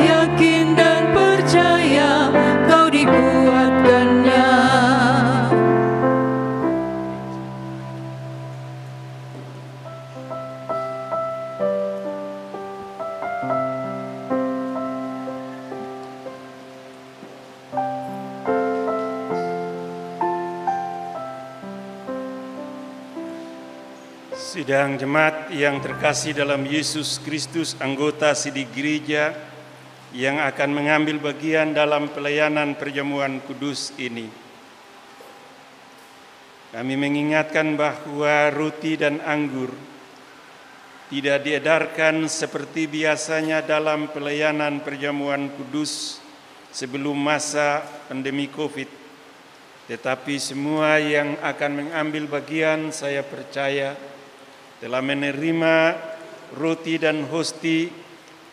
Yakin dan percaya kau dikuatkannya. Sidang jemaat yang terkasih dalam Yesus Kristus, anggota Sidik Gereja yang akan mengambil bagian dalam pelayanan perjamuan kudus ini. Kami mengingatkan bahwa roti dan anggur tidak diedarkan seperti biasanya dalam pelayanan perjamuan kudus sebelum masa pandemi COVID. Tetapi semua yang akan mengambil bagian, saya percaya, telah menerima roti dan hosti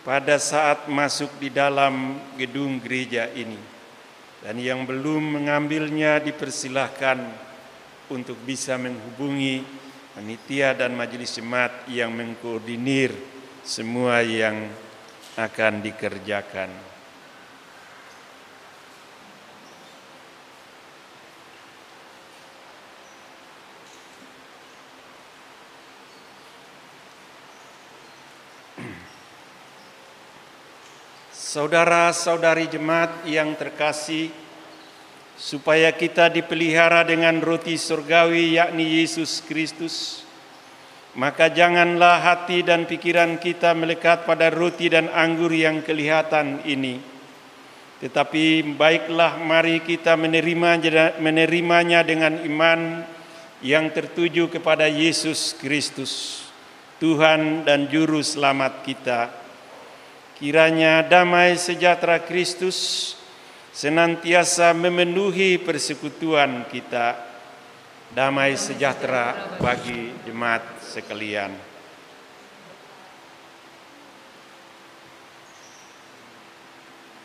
pada saat masuk di dalam gedung gereja ini. Dan yang belum mengambilnya dipersilahkan untuk bisa menghubungi panitia dan majelis jemaat yang mengkoordinir semua yang akan dikerjakan. Saudara-saudari jemaat yang terkasih, supaya kita dipelihara dengan roti surgawi yakni Yesus Kristus, maka janganlah hati dan pikiran kita melekat pada roti dan anggur yang kelihatan ini. Tetapi baiklah mari kita menerimanya dengan iman yang tertuju kepada Yesus Kristus, Tuhan dan Juru Selamat kita. Kiranya damai sejahtera Kristus senantiasa memenuhi persekutuan kita. Damai sejahtera bagi jemaat sekalian.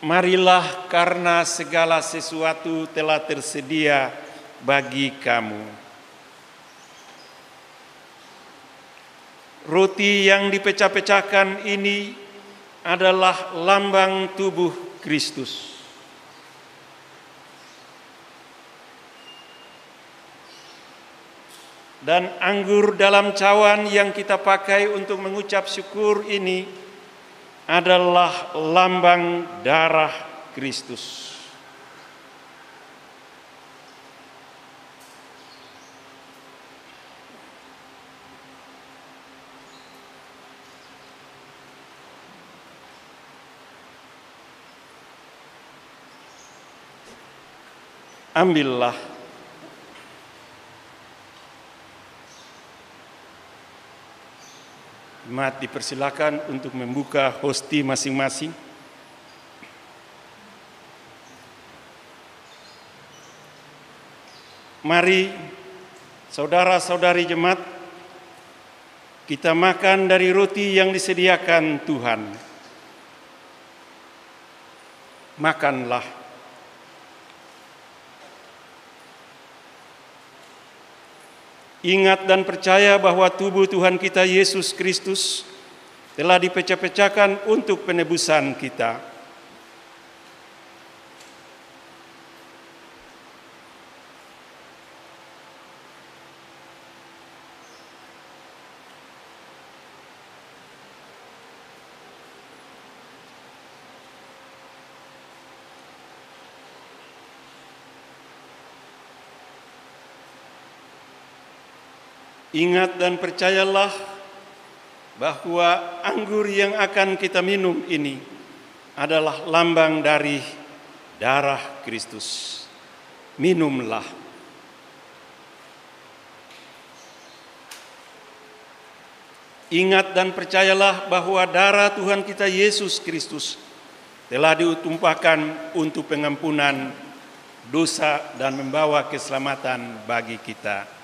Marilah karena segala sesuatu telah tersedia bagi kamu. Roti yang dipecah-pecahkan ini adalah lambang tubuh Kristus. Dan anggur dalam cawan yang kita pakai untuk mengucap syukur ini adalah lambang darah Kristus. Ambillah. Jemaat dipersilakan untuk membuka hosti masing-masing. Mari saudara-saudari jemaat, kita makan dari roti yang disediakan Tuhan. Makanlah. Ingat dan percaya bahwa tubuh Tuhan kita Yesus Kristus telah dipecah-pecahkan untuk penebusan kita. Ingat dan percayalah bahwa anggur yang akan kita minum ini adalah lambang dari darah Kristus. Minumlah. Ingat dan percayalah bahwa darah Tuhan kita Yesus Kristus telah ditumpahkan untuk pengampunan dosa dan membawa keselamatan bagi kita.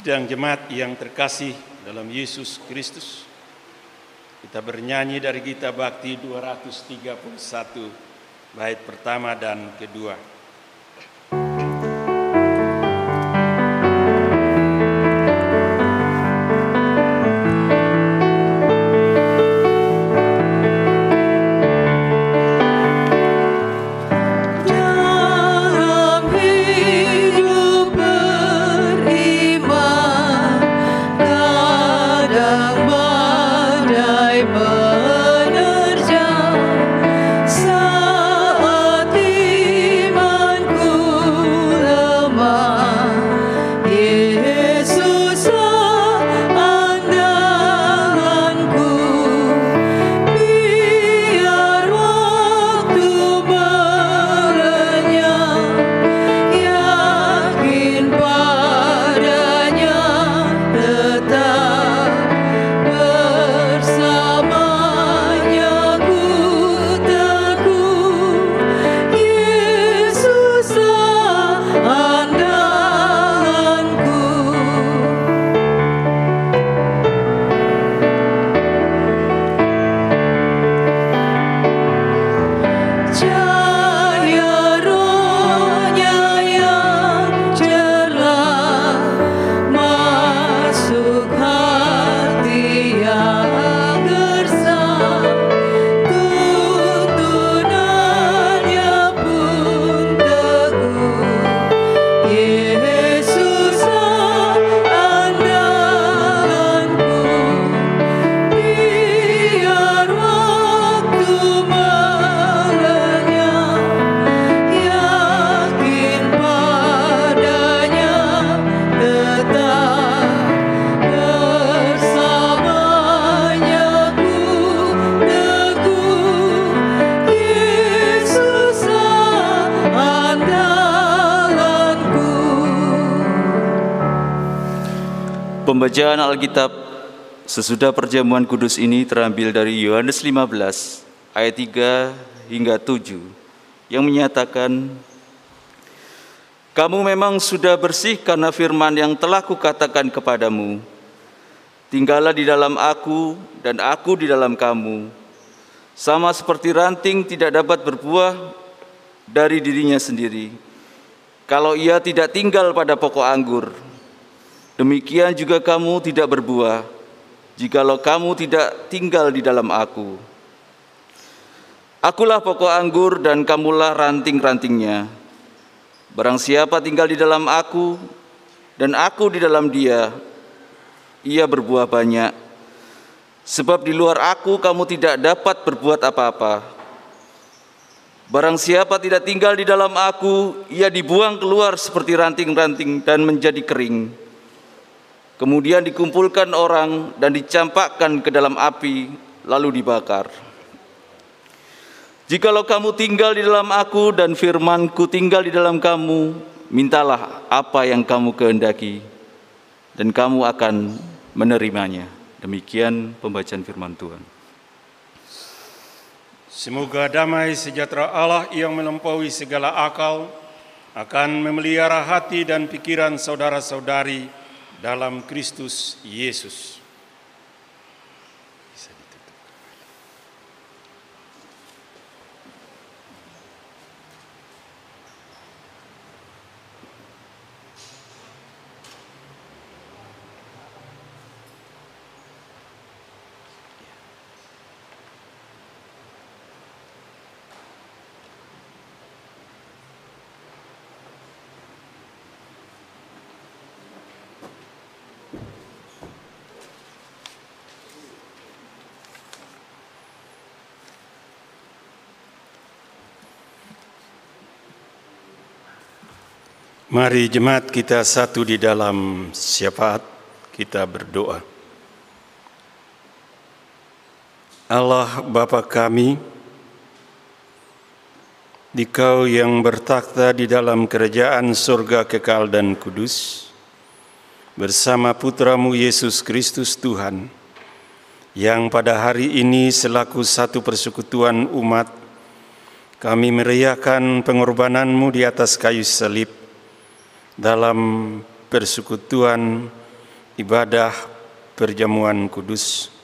Sidang jemaat yang terkasih dalam Yesus Kristus, kita bernyanyi dari Gita Bakti 231, bait pertama dan kedua. Pembacaan Alkitab sesudah perjamuan kudus ini terambil dari Yohanes 15 ayat 3 hingga 7 yang menyatakan, "Kamu memang sudah bersih karena firman yang telah kukatakan kepadamu. Tinggallah di dalam aku dan aku di dalam kamu. Sama seperti ranting tidak dapat berbuah dari dirinya sendiri kalau ia tidak tinggal pada pokok anggur. Demikian juga kamu tidak berbuah, jikalau kamu tidak tinggal di dalam aku. Akulah pokok anggur dan kamulah ranting-rantingnya. Barang siapa tinggal di dalam aku dan aku di dalam dia, ia berbuah banyak. Sebab di luar aku kamu tidak dapat berbuat apa-apa. Barang siapa tidak tinggal di dalam aku, ia dibuang keluar seperti ranting-ranting dan menjadi kering. Kemudian dikumpulkan orang dan dicampakkan ke dalam api, lalu dibakar. Jikalau kamu tinggal di dalam aku dan firman-Ku tinggal di dalam kamu, mintalah apa yang kamu kehendaki, dan kamu akan menerimanya. Demikian pembacaan firman Tuhan. Semoga damai sejahtera Allah yang melampaui segala akal akan memelihara hati dan pikiran saudara-saudari dalam Kristus Yesus. Mari jemaat kita satu di dalam syafaat, kita berdoa. Allah Bapa kami, Dikau yang bertakhta di dalam kerajaan surga kekal dan kudus, bersama Putramu Yesus Kristus Tuhan, yang pada hari ini selaku satu persekutuan umat, kami merayakan pengorbanan-Mu di atas kayu salib, dalam persekutuan ibadah perjamuan kudus.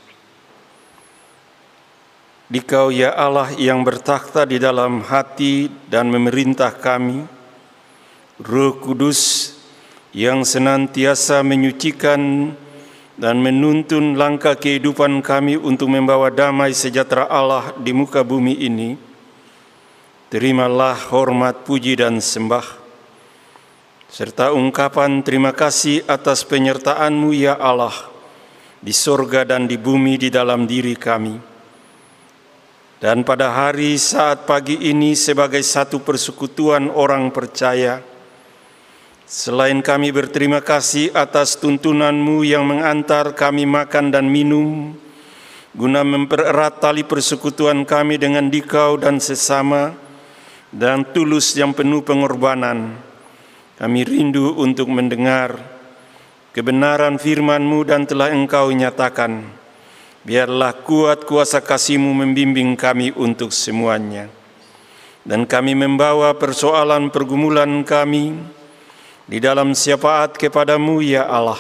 Dikau ya Allah yang bertakhta di dalam hati dan memerintah kami, Roh Kudus yang senantiasa menyucikan dan menuntun langkah kehidupan kami untuk membawa damai sejahtera Allah di muka bumi ini. Terimalah hormat, puji dan sembah, serta ungkapan terima kasih atas penyertaan-Mu ya Allah di sorga dan di bumi di dalam diri kami. Dan pada hari saat pagi ini sebagai satu persekutuan orang percaya, selain kami berterima kasih atas tuntunan-Mu yang mengantar kami makan dan minum, guna mempererat tali persekutuan kami dengan Dikau dan sesama, dan tulus yang penuh pengorbanan, kami rindu untuk mendengar kebenaran firman-Mu dan telah Engkau nyatakan. Biarlah kuat kuasa kasih-Mu membimbing kami untuk semuanya. Dan kami membawa persoalan pergumulan kami di dalam syafaat kepada-Mu ya Allah.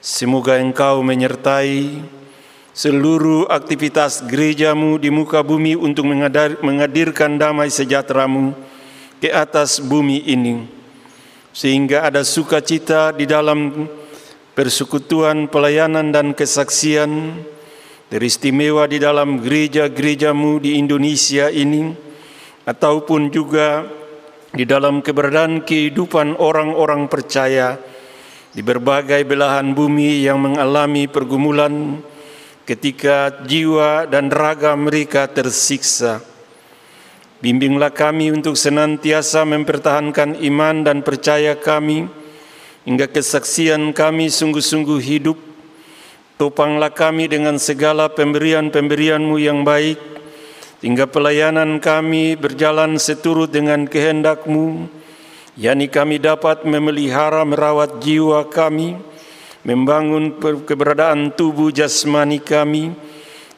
Semoga Engkau menyertai seluruh aktivitas gereja-Mu di muka bumi untuk menghadirkan damai sejahtera-Mu ke atas bumi ini, sehingga ada sukacita di dalam persekutuan, pelayanan dan kesaksian teristimewa di dalam gereja-gereja-Mu di Indonesia ini, ataupun juga di dalam keberadaan kehidupan orang-orang percaya di berbagai belahan bumi yang mengalami pergumulan ketika jiwa dan raga mereka tersiksa. Bimbinglah kami untuk senantiasa mempertahankan iman dan percaya kami, hingga kesaksian kami sungguh-sungguh hidup. Topanglah kami dengan segala pemberian-pemberian-Mu yang baik, hingga pelayanan kami berjalan seturut dengan kehendak-Mu, yakni kami dapat memelihara merawat jiwa kami, membangun keberadaan tubuh jasmani kami,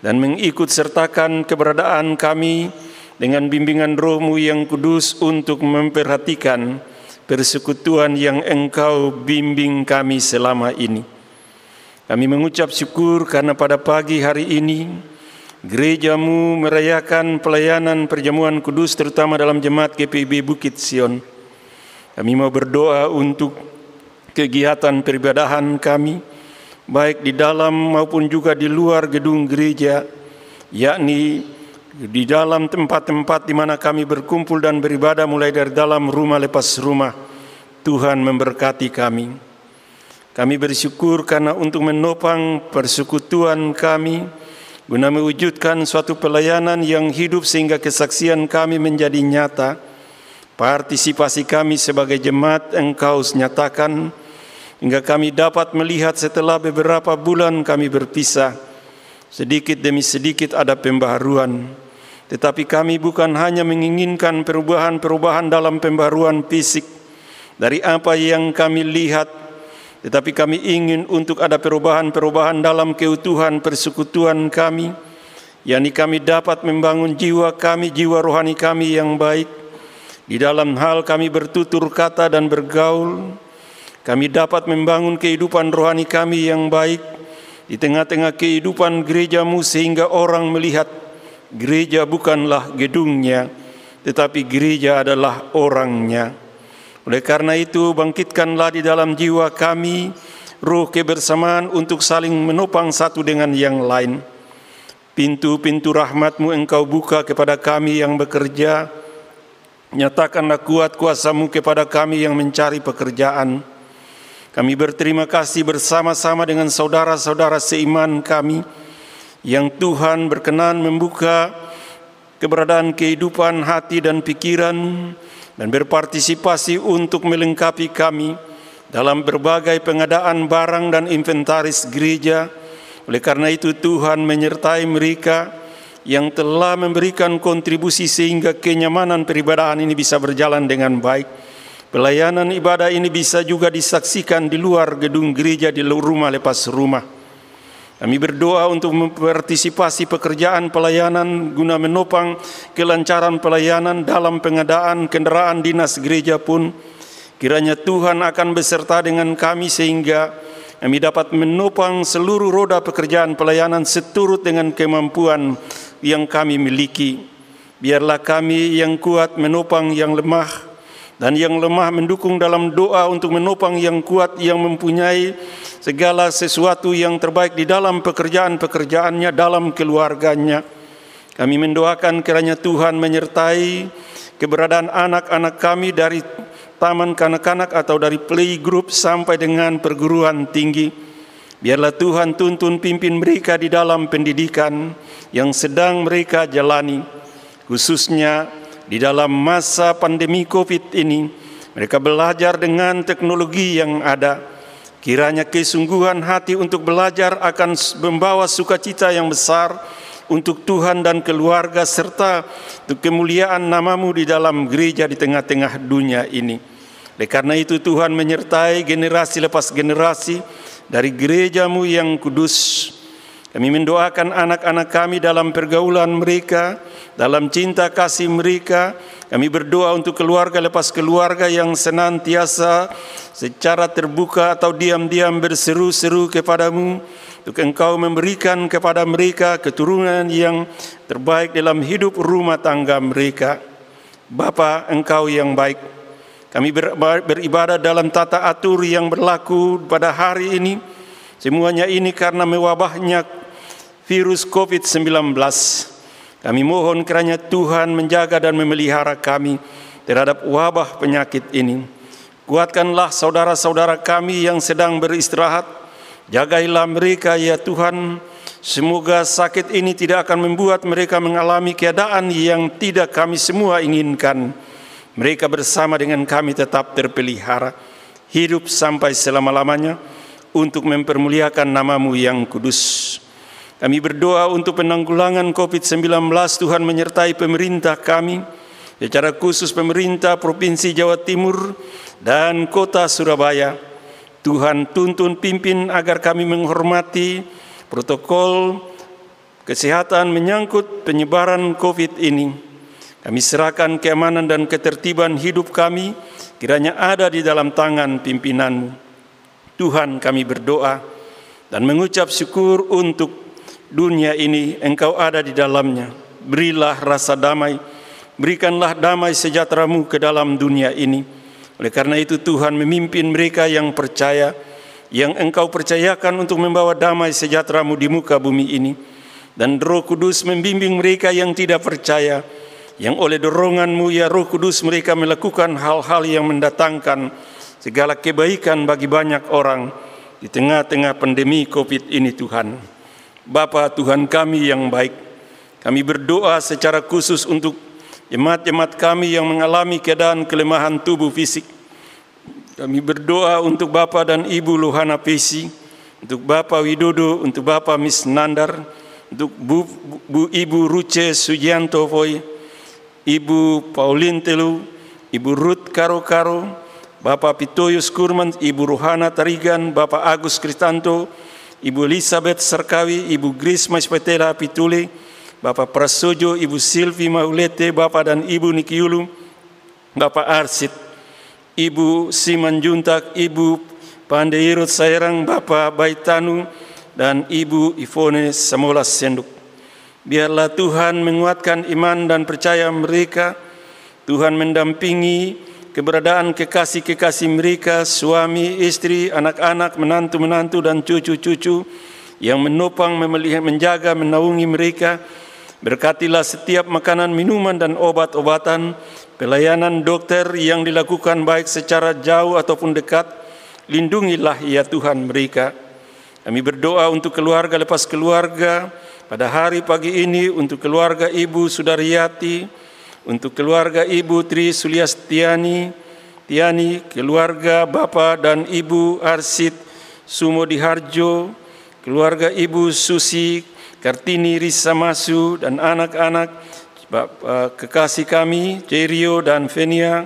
dan mengikut sertakan keberadaan kami dengan bimbingan Roh-Mu yang kudus untuk memperhatikan persekutuan yang Engkau bimbing kami selama ini. Kami mengucap syukur karena pada pagi hari ini gereja-Mu merayakan pelayanan perjamuan kudus, terutama dalam jemaat GPIB Bukit Sion. Kami mau berdoa untuk kegiatan peribadahan kami, baik di dalam maupun juga di luar gedung gereja, yakni di dalam tempat-tempat di mana kami berkumpul dan beribadah, mulai dari dalam rumah lepas rumah. Tuhan memberkati kami. Kami bersyukur karena untuk menopang persekutuan kami, guna mewujudkan suatu pelayanan yang hidup sehingga kesaksian kami menjadi nyata. Partisipasi kami sebagai jemaat Engkau nyatakan, hingga kami dapat melihat setelah beberapa bulan kami berpisah, sedikit demi sedikit ada pembaharuan. Tetapi kami bukan hanya menginginkan perubahan-perubahan dalam pembaharuan fisik dari apa yang kami lihat, tetapi kami ingin untuk ada perubahan-perubahan dalam keutuhan persekutuan kami, yakni kami dapat membangun jiwa kami, jiwa rohani kami yang baik. Di dalam hal kami bertutur kata dan bergaul, kami dapat membangun kehidupan rohani kami yang baik di tengah-tengah kehidupan gerejamu, sehingga orang melihat gereja bukanlah gedungnya, tetapi gereja adalah orangnya. Oleh karena itu, bangkitkanlah di dalam jiwa kami roh kebersamaan untuk saling menopang satu dengan yang lain. Pintu-pintu rahmat-Mu Engkau buka kepada kami yang bekerja. Nyatakanlah kuat kuasa-Mu kepada kami yang mencari pekerjaan. Kami berterima kasih bersama-sama dengan saudara-saudara seiman kami yang Tuhan berkenan membuka keberadaan kehidupan hati dan pikiran dan berpartisipasi untuk melengkapi kami dalam berbagai pengadaan barang dan inventaris gereja. Oleh karena itu, Tuhan menyertai mereka yang telah memberikan kontribusi sehingga kenyamanan peribadahan ini bisa berjalan dengan baik. Pelayanan ibadah ini bisa juga disaksikan di luar gedung gereja, di rumah lepas rumah. Kami berdoa untuk mempartisipasi pekerjaan pelayanan guna menopang kelancaran pelayanan dalam pengadaan kendaraan dinas gereja pun. Kiranya Tuhan akan beserta dengan kami sehingga kami dapat menopang seluruh roda pekerjaan pelayanan seturut dengan kemampuan yang kami miliki. Biarlah kami yang kuat menopang yang lemah, dan yang lemah mendukung dalam doa untuk menopang yang kuat yang mempunyai segala sesuatu yang terbaik di dalam pekerjaan-pekerjaannya, dalam keluarganya. Kami mendoakan kiranya Tuhan menyertai keberadaan anak-anak kami dari taman kanak-kanak atau dari playgroup sampai dengan perguruan tinggi. Biarlah Tuhan tuntun pimpin mereka di dalam pendidikan yang sedang mereka jalani, khususnya di dalam masa pandemi COVID ini. Mereka belajar dengan teknologi yang ada. Kiranya kesungguhan hati untuk belajar akan membawa sukacita yang besar untuk Tuhan dan keluarga, serta untuk kemuliaan nama-Mu di dalam gereja di tengah-tengah dunia ini. Oleh karena itu, Tuhan menyertai generasi lepas generasi dari gereja-Mu yang kudus. Kami mendoakan anak-anak kami dalam pergaulan mereka, dalam cinta kasih mereka. Kami berdoa untuk keluarga lepas keluarga yang senantiasa secara terbuka atau diam-diam berseru-seru kepada-Mu, untuk Engkau memberikan kepada mereka keturunan yang terbaik dalam hidup rumah tangga mereka. Bapa, Engkau yang baik, kami beribadah dalam tata atur yang berlaku pada hari ini. Semuanya ini karena mewabahnya virus COVID-19. Kami mohon kiranya Tuhan menjaga dan memelihara kami terhadap wabah penyakit ini. Kuatkanlah saudara-saudara kami yang sedang beristirahat. Jagailah mereka ya Tuhan. Semoga sakit ini tidak akan membuat mereka mengalami keadaan yang tidak kami semua inginkan. Mereka bersama dengan kami tetap terpelihara, hidup sampai selama-lamanya untuk mempermuliakan nama-Mu yang kudus. Kami berdoa untuk penanggulangan COVID-19. Tuhan menyertai pemerintah kami, secara khusus pemerintah Provinsi Jawa Timur dan Kota Surabaya. Tuhan tuntun pimpin agar kami menghormati protokol kesehatan menyangkut penyebaran COVID ini. Kami serahkan keamanan dan ketertiban hidup kami kiranya ada di dalam tangan pimpinan-Mu. Tuhan, kami berdoa dan mengucap syukur untuk dunia ini, Engkau ada di dalamnya. Berilah rasa damai, berikanlah damai sejahtera-Mu ke dalam dunia ini. Oleh karena itu Tuhan memimpin mereka yang percaya, yang Engkau percayakan untuk membawa damai sejahtera-Mu di muka bumi ini. Dan Roh Kudus membimbing mereka yang tidak percaya, yang oleh dorongan-Mu ya Roh Kudus mereka melakukan hal-hal yang mendatangkan segala kebaikan bagi banyak orang di tengah-tengah pandemi COVID ini Tuhan. Bapa Tuhan kami yang baik, kami berdoa secara khusus untuk jemaat-jemaat kami yang mengalami keadaan kelemahan tubuh fisik. Kami berdoa untuk Bapak dan Ibu Lohana Pesi, untuk Bapak Widodo, untuk Bapak Miss Nandar, untuk Bu Ibu Ruce Sugianto Foy, Ibu Pauline Telu, Ibu Ruth Karo-Karo, Bapak Pitoyus Kurman, Ibu Rohana Tarigan, Bapak Agus Kristanto, Ibu Elizabeth Serkawi, Ibu Grace Maspetela Pitule, Bapak Prasojo, Ibu Silvi Maulete, Bapak dan Ibu Nikiulu, Bapak Arsit, Ibu Siman Juntak, Ibu Pandeirut Sairang, Bapak Baitanu, dan Ibu Ivone Samolas Senduk. Biarlah Tuhan menguatkan iman dan percaya mereka. Tuhan mendampingi keberadaan kekasih-kekasih mereka, suami, istri, anak-anak, menantu-menantu, dan cucu-cucu yang menopang, memelihara, menjaga, menaungi mereka. Berkatilah setiap makanan, minuman, dan obat-obatan, pelayanan dokter yang dilakukan baik secara jauh ataupun dekat. Lindungilah ya Tuhan mereka. Kami berdoa untuk keluarga lepas keluarga pada hari pagi ini, untuk keluarga Ibu Sudaryati, untuk keluarga Ibu Tri Suliastiani, keluarga Bapak dan Ibu Arsit Sumodiharjo, keluarga Ibu Susi Kartini Risamasu, dan anak-anak kekasih kami Jerio dan Venia,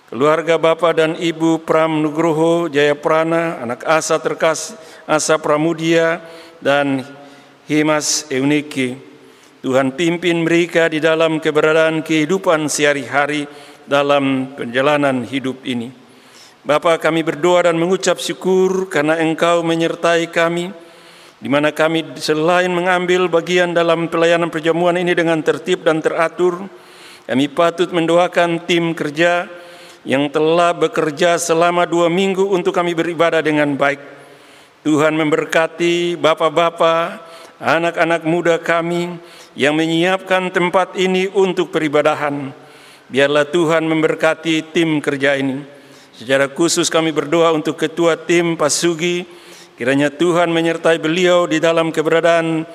keluarga Bapak dan Ibu Pram Nugroho Jayaprana, anak Asa terkasih Asa Pramudia dan Himas Eunike. Tuhan pimpin mereka di dalam keberadaan kehidupan sehari-hari dalam perjalanan hidup ini. Bapa, kami berdoa dan mengucap syukur karena Engkau menyertai kami, di mana kami selain mengambil bagian dalam pelayanan perjamuan ini dengan tertib dan teratur, kami patut mendoakan tim kerja yang telah bekerja selama 2 minggu untuk kami beribadah dengan baik. Tuhan memberkati bapak-bapak, anak-anak muda kami yang menyiapkan tempat ini untuk peribadahan. Biarlah Tuhan memberkati tim kerja ini. Secara khusus kami berdoa untuk ketua tim Pak Sugi, kiranya Tuhan menyertai beliau di dalam keberadaan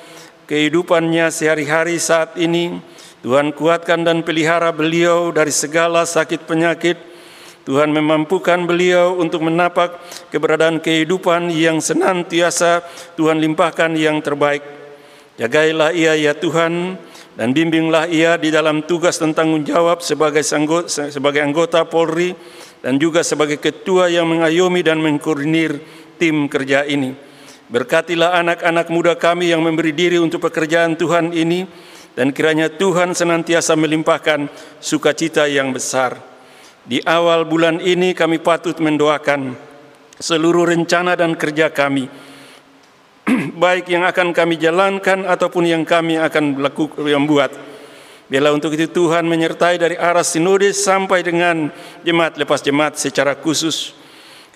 kehidupannya sehari-hari saat ini. Tuhan kuatkan dan pelihara beliau dari segala sakit penyakit. Tuhan memampukan beliau untuk menapak keberadaan kehidupan yang senantiasa Tuhan limpahkan yang terbaik. Jagailah ia ya Tuhan, dan bimbinglah ia di dalam tugas dan tanggung jawab sebagai anggota Polri dan juga sebagai ketua yang mengayomi dan mengkoordinir tim kerja ini. Berkatilah anak-anak muda kami yang memberi diri untuk pekerjaan Tuhan ini, dan kiranya Tuhan senantiasa melimpahkan sukacita yang besar. Di awal bulan ini kami patut mendoakan seluruh rencana dan kerja kami, baik yang akan kami jalankan ataupun yang kami akan buat. Biarlah untuk itu Tuhan menyertai dari arah sinode sampai dengan jemaat lepas jemaat secara khusus.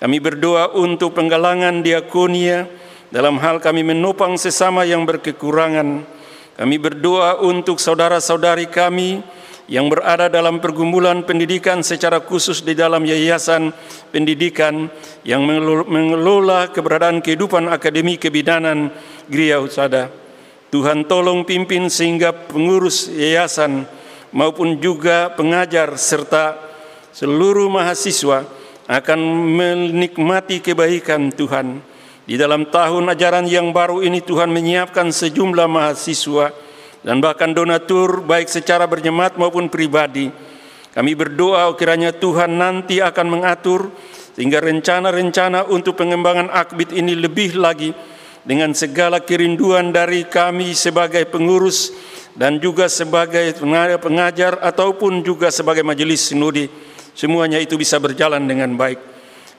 Kami berdoa untuk penggalangan diakonia dalam hal kami menopang sesama yang berkekurangan. Kami berdoa untuk saudara-saudari kami yang berada dalam pergumulan pendidikan secara khusus di dalam yayasan pendidikan yang mengelola keberadaan kehidupan akademi kebidanan Gria Husada. Tuhan tolong pimpin sehingga pengurus yayasan maupun juga pengajar serta seluruh mahasiswa akan menikmati kebaikan Tuhan. Di dalam tahun ajaran yang baru ini Tuhan menyiapkan sejumlah mahasiswa dan bahkan donatur baik secara berjemaat maupun pribadi. Kami berdoa kiranya Tuhan nanti akan mengatur sehingga rencana-rencana untuk pengembangan Akbid ini lebih lagi dengan segala kerinduan dari kami sebagai pengurus dan juga sebagai pengajar ataupun juga sebagai majelis sinode. Semuanya itu bisa berjalan dengan baik.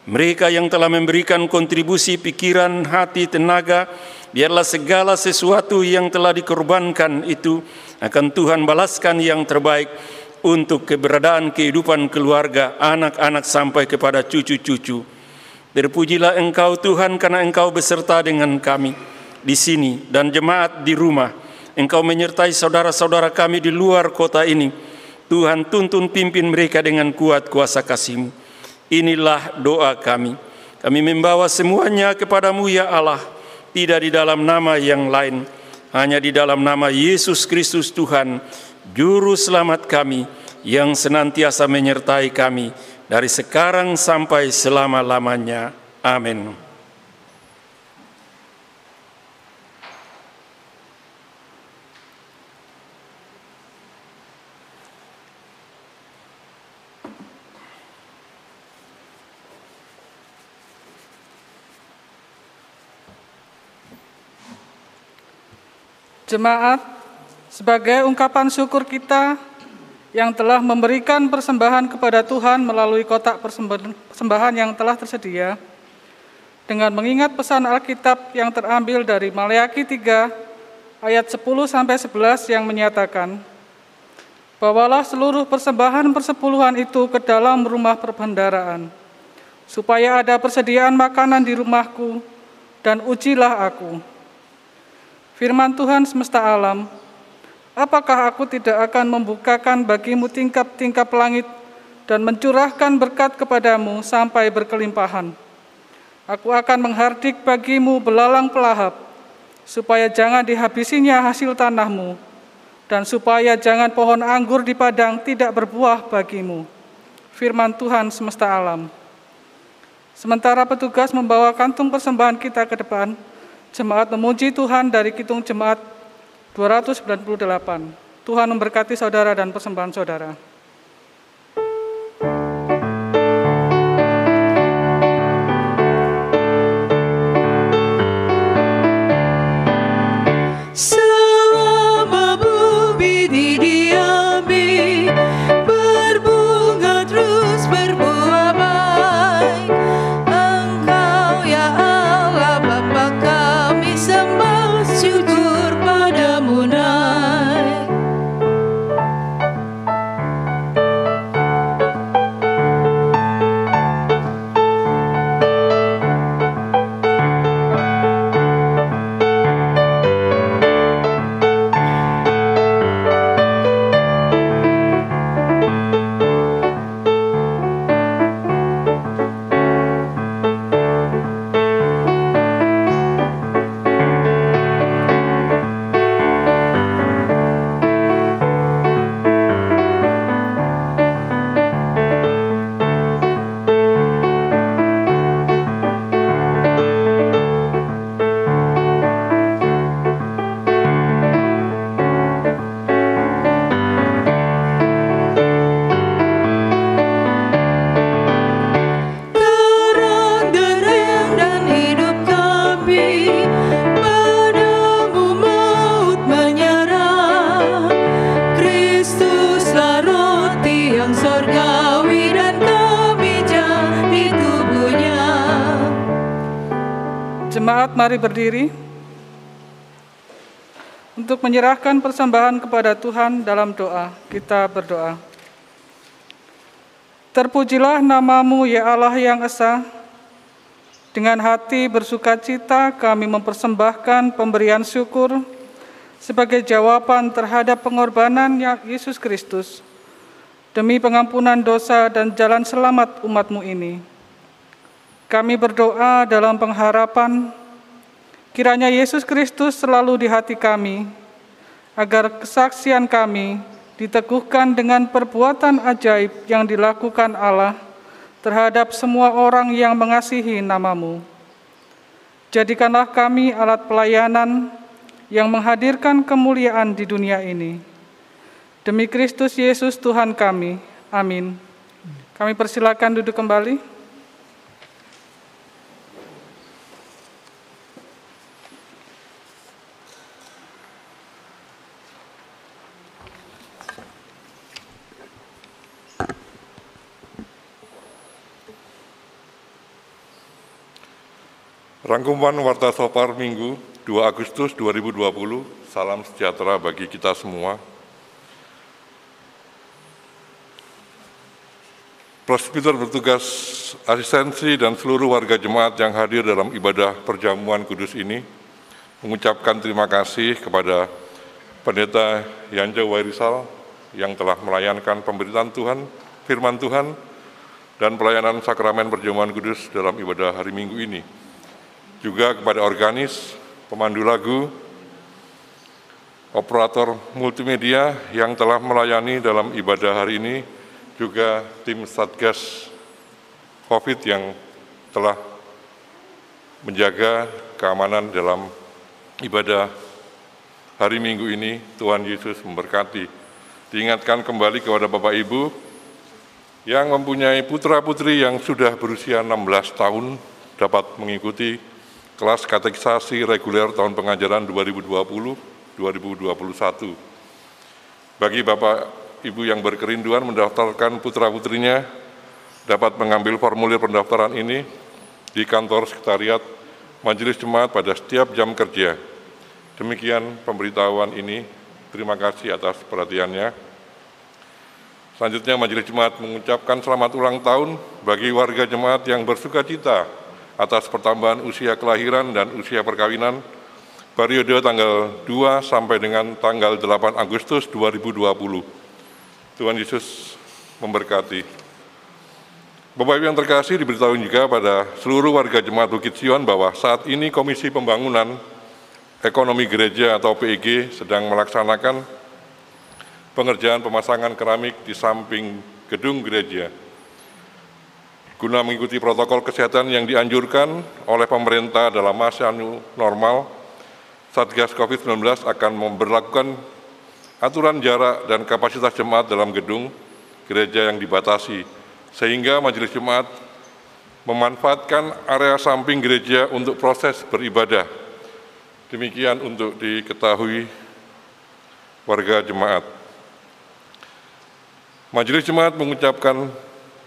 Mereka yang telah memberikan kontribusi pikiran, hati, tenaga, biarlah segala sesuatu yang telah dikorbankan itu akan Tuhan balaskan yang terbaik untuk keberadaan kehidupan keluarga, anak-anak sampai kepada cucu-cucu. Terpujilah Engkau Tuhan karena Engkau beserta dengan kami di sini dan jemaat di rumah. Engkau menyertai saudara-saudara kami di luar kota ini. Tuhan, tuntun pimpin mereka dengan kuat kuasa kasih-Mu. Inilah doa kami. Kami membawa semuanya kepadamu ya Allah, tidak di dalam nama yang lain, hanya di dalam nama Yesus Kristus Tuhan, Juru Selamat kami, yang senantiasa menyertai kami dari sekarang sampai selama-lamanya. Amin. Jemaat, sebagai ungkapan syukur kita yang telah memberikan persembahan kepada Tuhan melalui kotak persembahan yang telah tersedia, dengan mengingat pesan Alkitab yang terambil dari Maleakhi 3 ayat 10-11 yang menyatakan, "Bawalah seluruh persembahan persepuluhan itu ke dalam rumah perbendaharaan, supaya ada persediaan makanan di rumahku, dan ujilah aku." Firman Tuhan semesta alam, apakah aku tidak akan membukakan bagimu tingkap-tingkap langit dan mencurahkan berkat kepadamu sampai berkelimpahan? Aku akan menghardik bagimu belalang pelahap, supaya jangan dihabisinya hasil tanahmu, dan supaya jangan pohon anggur di padang tidak berbuah bagimu. Firman Tuhan semesta alam. Sementara petugas membawa kantung persembahan kita ke depan, jemaat memuji Tuhan dari Kidung Jemaat 298. Tuhan memberkati saudara dan persembahan saudara. Selama bumi didiami, berbunga terus berbuah baik. Engkau ya Allah Bapa kami sembah, syukur padamu naik. Terang derang dan hidup kami, padamu maut menyerah. Kristuslah roti yang sorgawi dan kami jadi tubuhnya. Jemaat, mari berdiri untuk menyerahkan persembahan kepada Tuhan dalam doa. Kita berdoa. Terpujilah namamu ya Allah yang esa. Dengan hati bersukacita kami mempersembahkan pemberian syukur sebagai jawaban terhadap pengorbanan Yesus Kristus demi pengampunan dosa dan jalan selamat umat-Mu ini. Kami berdoa dalam pengharapan kiranya Yesus Kristus selalu di hati kami, agar kesaksian kami diteguhkan dengan perbuatan ajaib yang dilakukan Allah terhadap semua orang yang mengasihi nama-Mu. Jadikanlah kami alat pelayanan yang menghadirkan kemuliaan di dunia ini. Demi Kristus Yesus Tuhan kami. Amin. Kami persilakan duduk kembali. Rangkuman Warta Sopar Minggu 2 Agustus 2020, salam sejahtera bagi kita semua. presbiter bertugas asistensi dan seluruh warga jemaat yang hadir dalam ibadah perjamuan kudus ini mengucapkan terima kasih kepada Pendeta Yanja Wairisal yang telah melayankan pemberitaan Tuhan, firman Tuhan, dan pelayanan sakramen perjamuan kudus dalam ibadah hari Minggu ini. Juga kepada organis, pemandu lagu, operator multimedia yang telah melayani dalam ibadah hari ini, juga tim Satgas COVID yang telah menjaga keamanan dalam ibadah hari Minggu ini. Tuhan Yesus memberkati. Diingatkan kembali kepada Bapak Ibu yang mempunyai putra-putri yang sudah berusia 16 tahun dapat mengikuti kelas katekisasi reguler tahun pengajaran 2020-2021. Bagi Bapak Ibu yang berkerinduan mendaftarkan putra-putrinya dapat mengambil formulir pendaftaran ini di kantor sekretariat Majelis Jemaat pada setiap jam kerja. Demikian pemberitahuan ini. Terima kasih atas perhatiannya. Selanjutnya Majelis Jemaat mengucapkan selamat ulang tahun bagi warga jemaat yang bersukacita atas pertambahan usia kelahiran dan usia perkawinan periode tanggal 2 sampai dengan tanggal 8 Agustus 2020. Tuhan Yesus memberkati. Bapak Ibu yang terkasih, diberitahu juga pada seluruh warga jemaat Bukit Sion bahwa saat ini Komisi Pembangunan Ekonomi Gereja atau PEG sedang melaksanakan pengerjaan pemasangan keramik di samping gedung gereja. Guna mengikuti protokol kesehatan yang dianjurkan oleh pemerintah dalam masa new normal, Satgas COVID-19 akan memberlakukan aturan jarak dan kapasitas jemaat dalam gedung gereja yang dibatasi, sehingga Majelis Jemaat memanfaatkan area samping gereja untuk proses beribadah. Demikian untuk diketahui warga jemaat. Majelis Jemaat mengucapkan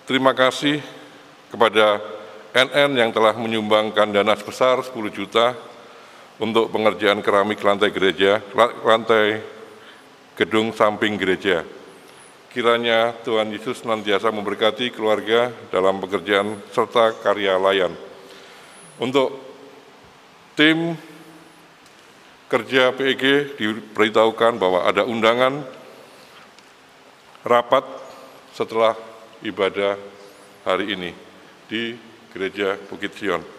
terima kasih kepada NN yang telah menyumbangkan dana sebesar 10 juta untuk pengerjaan keramik lantai gereja, lantai gedung samping gereja. Kiranya Tuhan Yesus senantiasa memberkati keluarga dalam pekerjaan serta karya layan. Untuk tim kerja PEG diberitahukan bahwa ada undangan rapat setelah ibadah hari ini di Gereja Bukit Sion.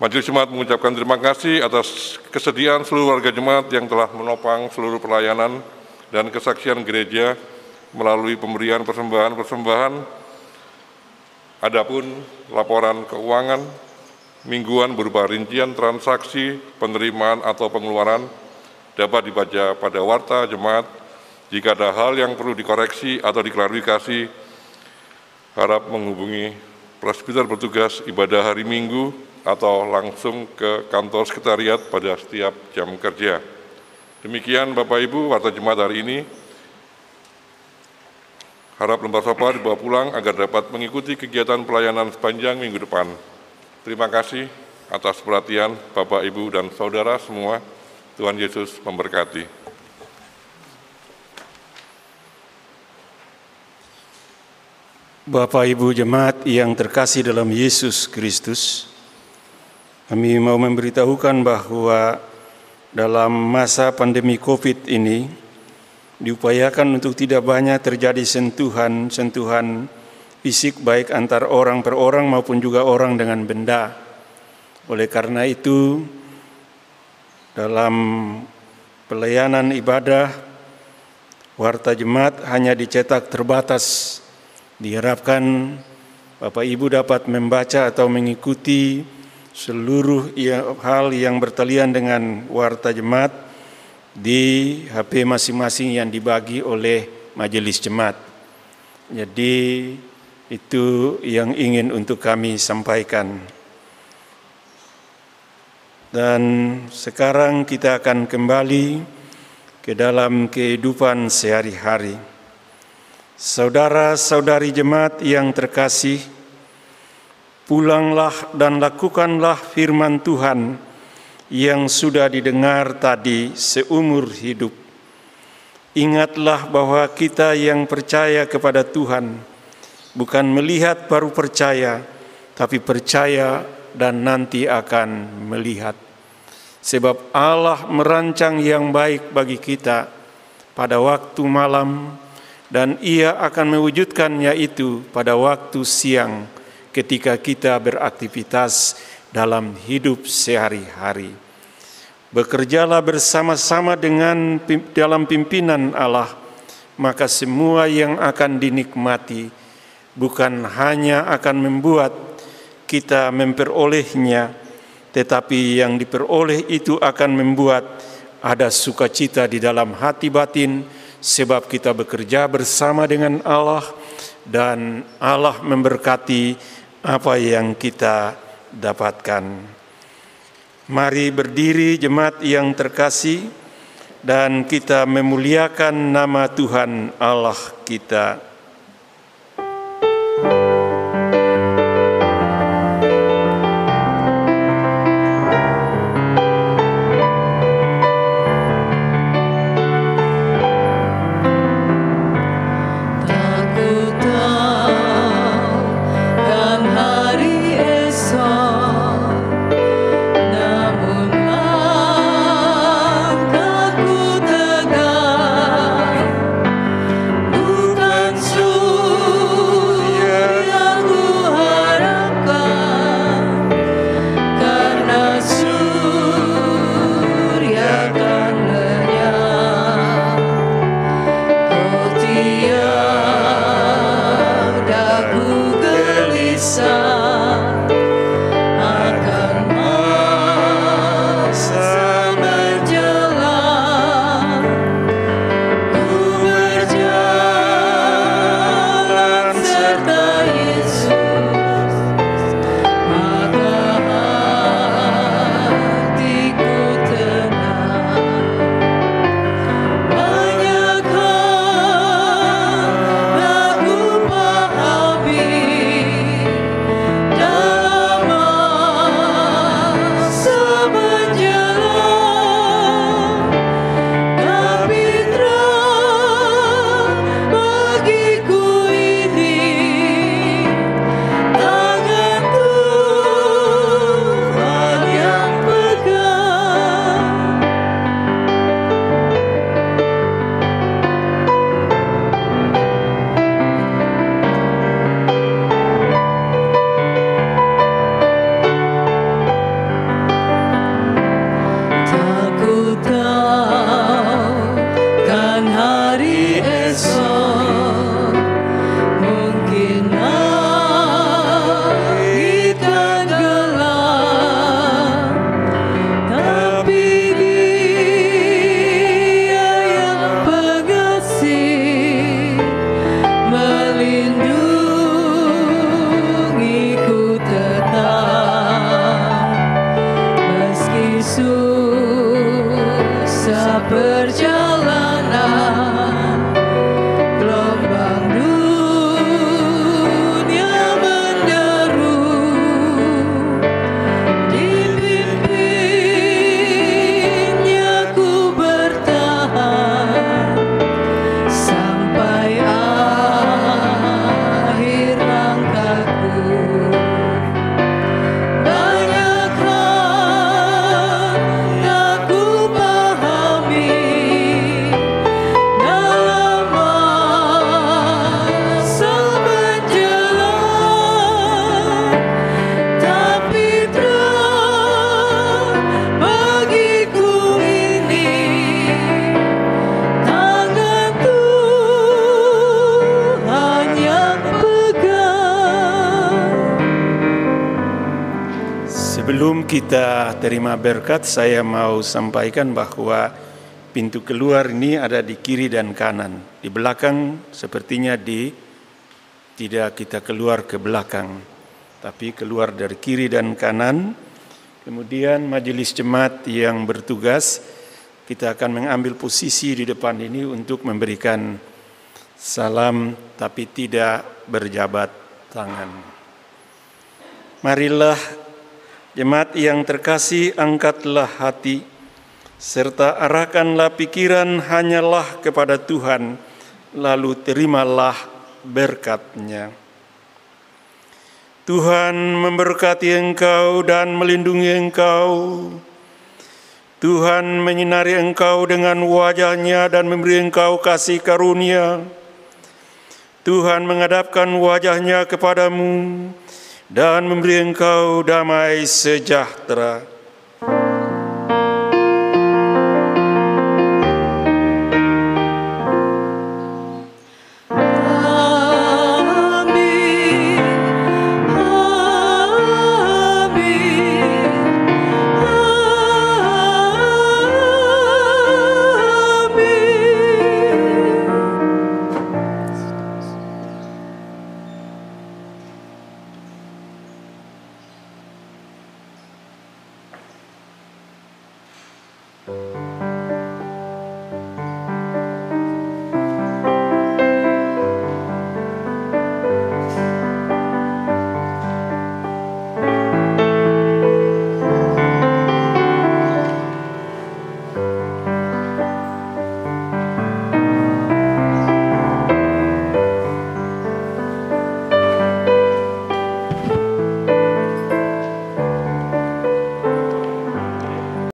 Majelis Jemaat mengucapkan terima kasih atas kesediaan seluruh warga jemaat yang telah menopang seluruh pelayanan dan kesaksian gereja melalui pemberian persembahan-persembahan. Adapun laporan keuangan mingguan berupa rincian transaksi, penerimaan atau pengeluaran dapat dibaca pada warta jemaat. Jika ada hal yang perlu dikoreksi atau diklarifikasi, harap menghubungi presbiter bertugas ibadah hari Minggu atau langsung ke kantor sekretariat pada setiap jam kerja. Demikian Bapak Ibu, warta jemaat hari ini. Harap lembar sopa dibawa pulang agar dapat mengikuti kegiatan pelayanan sepanjang minggu depan. Terima kasih atas perhatian Bapak, Ibu, dan Saudara semua. Tuhan Yesus memberkati. Bapak Ibu jemaat yang terkasih dalam Yesus Kristus, kami mau memberitahukan bahwa dalam masa pandemi COVID ini diupayakan untuk tidak banyak terjadi sentuhan fisik baik antar orang per orang maupun juga orang dengan benda. Oleh karena itu, dalam pelayanan ibadah, warta jemaat hanya dicetak terbatas. Diharapkan Bapak Ibu dapat membaca atau mengikuti seluruh hal yang bertalian dengan warta jemaat di HP masing-masing yang dibagi oleh majelis jemaat. Jadi itu yang ingin untuk kami sampaikan. Dan sekarang kita akan kembali ke dalam kehidupan sehari-hari. Saudara-saudari jemaat yang terkasih, pulanglah dan lakukanlah firman Tuhan yang sudah didengar tadi seumur hidup. Ingatlah bahwa kita yang percaya kepada Tuhan bukan melihat baru percaya, tapi percaya dan nanti akan melihat. Sebab Allah merancang yang baik bagi kita pada waktu malam, dan Ia akan mewujudkannya itu pada waktu siang ketika kita beraktivitas dalam hidup sehari-hari. Bekerjalah bersama-sama dalam pimpinan Allah, maka semua yang akan dinikmati bukan hanya akan membuat kita memperolehnya, tetapi yang diperoleh itu akan membuat ada sukacita di dalam hati batin, sebab kita bekerja bersama dengan Allah dan Allah memberkati apa yang kita dapatkan. Mari berdiri jemaat yang terkasih dan kita memuliakan nama Tuhan Allah kita. Sebelum kita terima berkat, saya mau sampaikan bahwa pintu keluar ini ada di kiri dan kanan. Di belakang sepertinya tidak kita keluar ke belakang, tapi keluar dari kiri dan kanan. Kemudian majelis jemaat yang bertugas, kita akan mengambil posisi di depan ini untuk memberikan salam tapi tidak berjabat tangan. Marilah jemaat yang terkasih, angkatlah hati serta arahkanlah pikiran hanyalah kepada Tuhan, lalu terimalah berkat-Nya. Tuhan memberkati engkau dan melindungi engkau. Tuhan menyinari engkau dengan wajah-Nya dan memberi engkau kasih karunia. Tuhan menghadapkan wajah-Nya kepadamu dan memberi engkau damai sejahtera.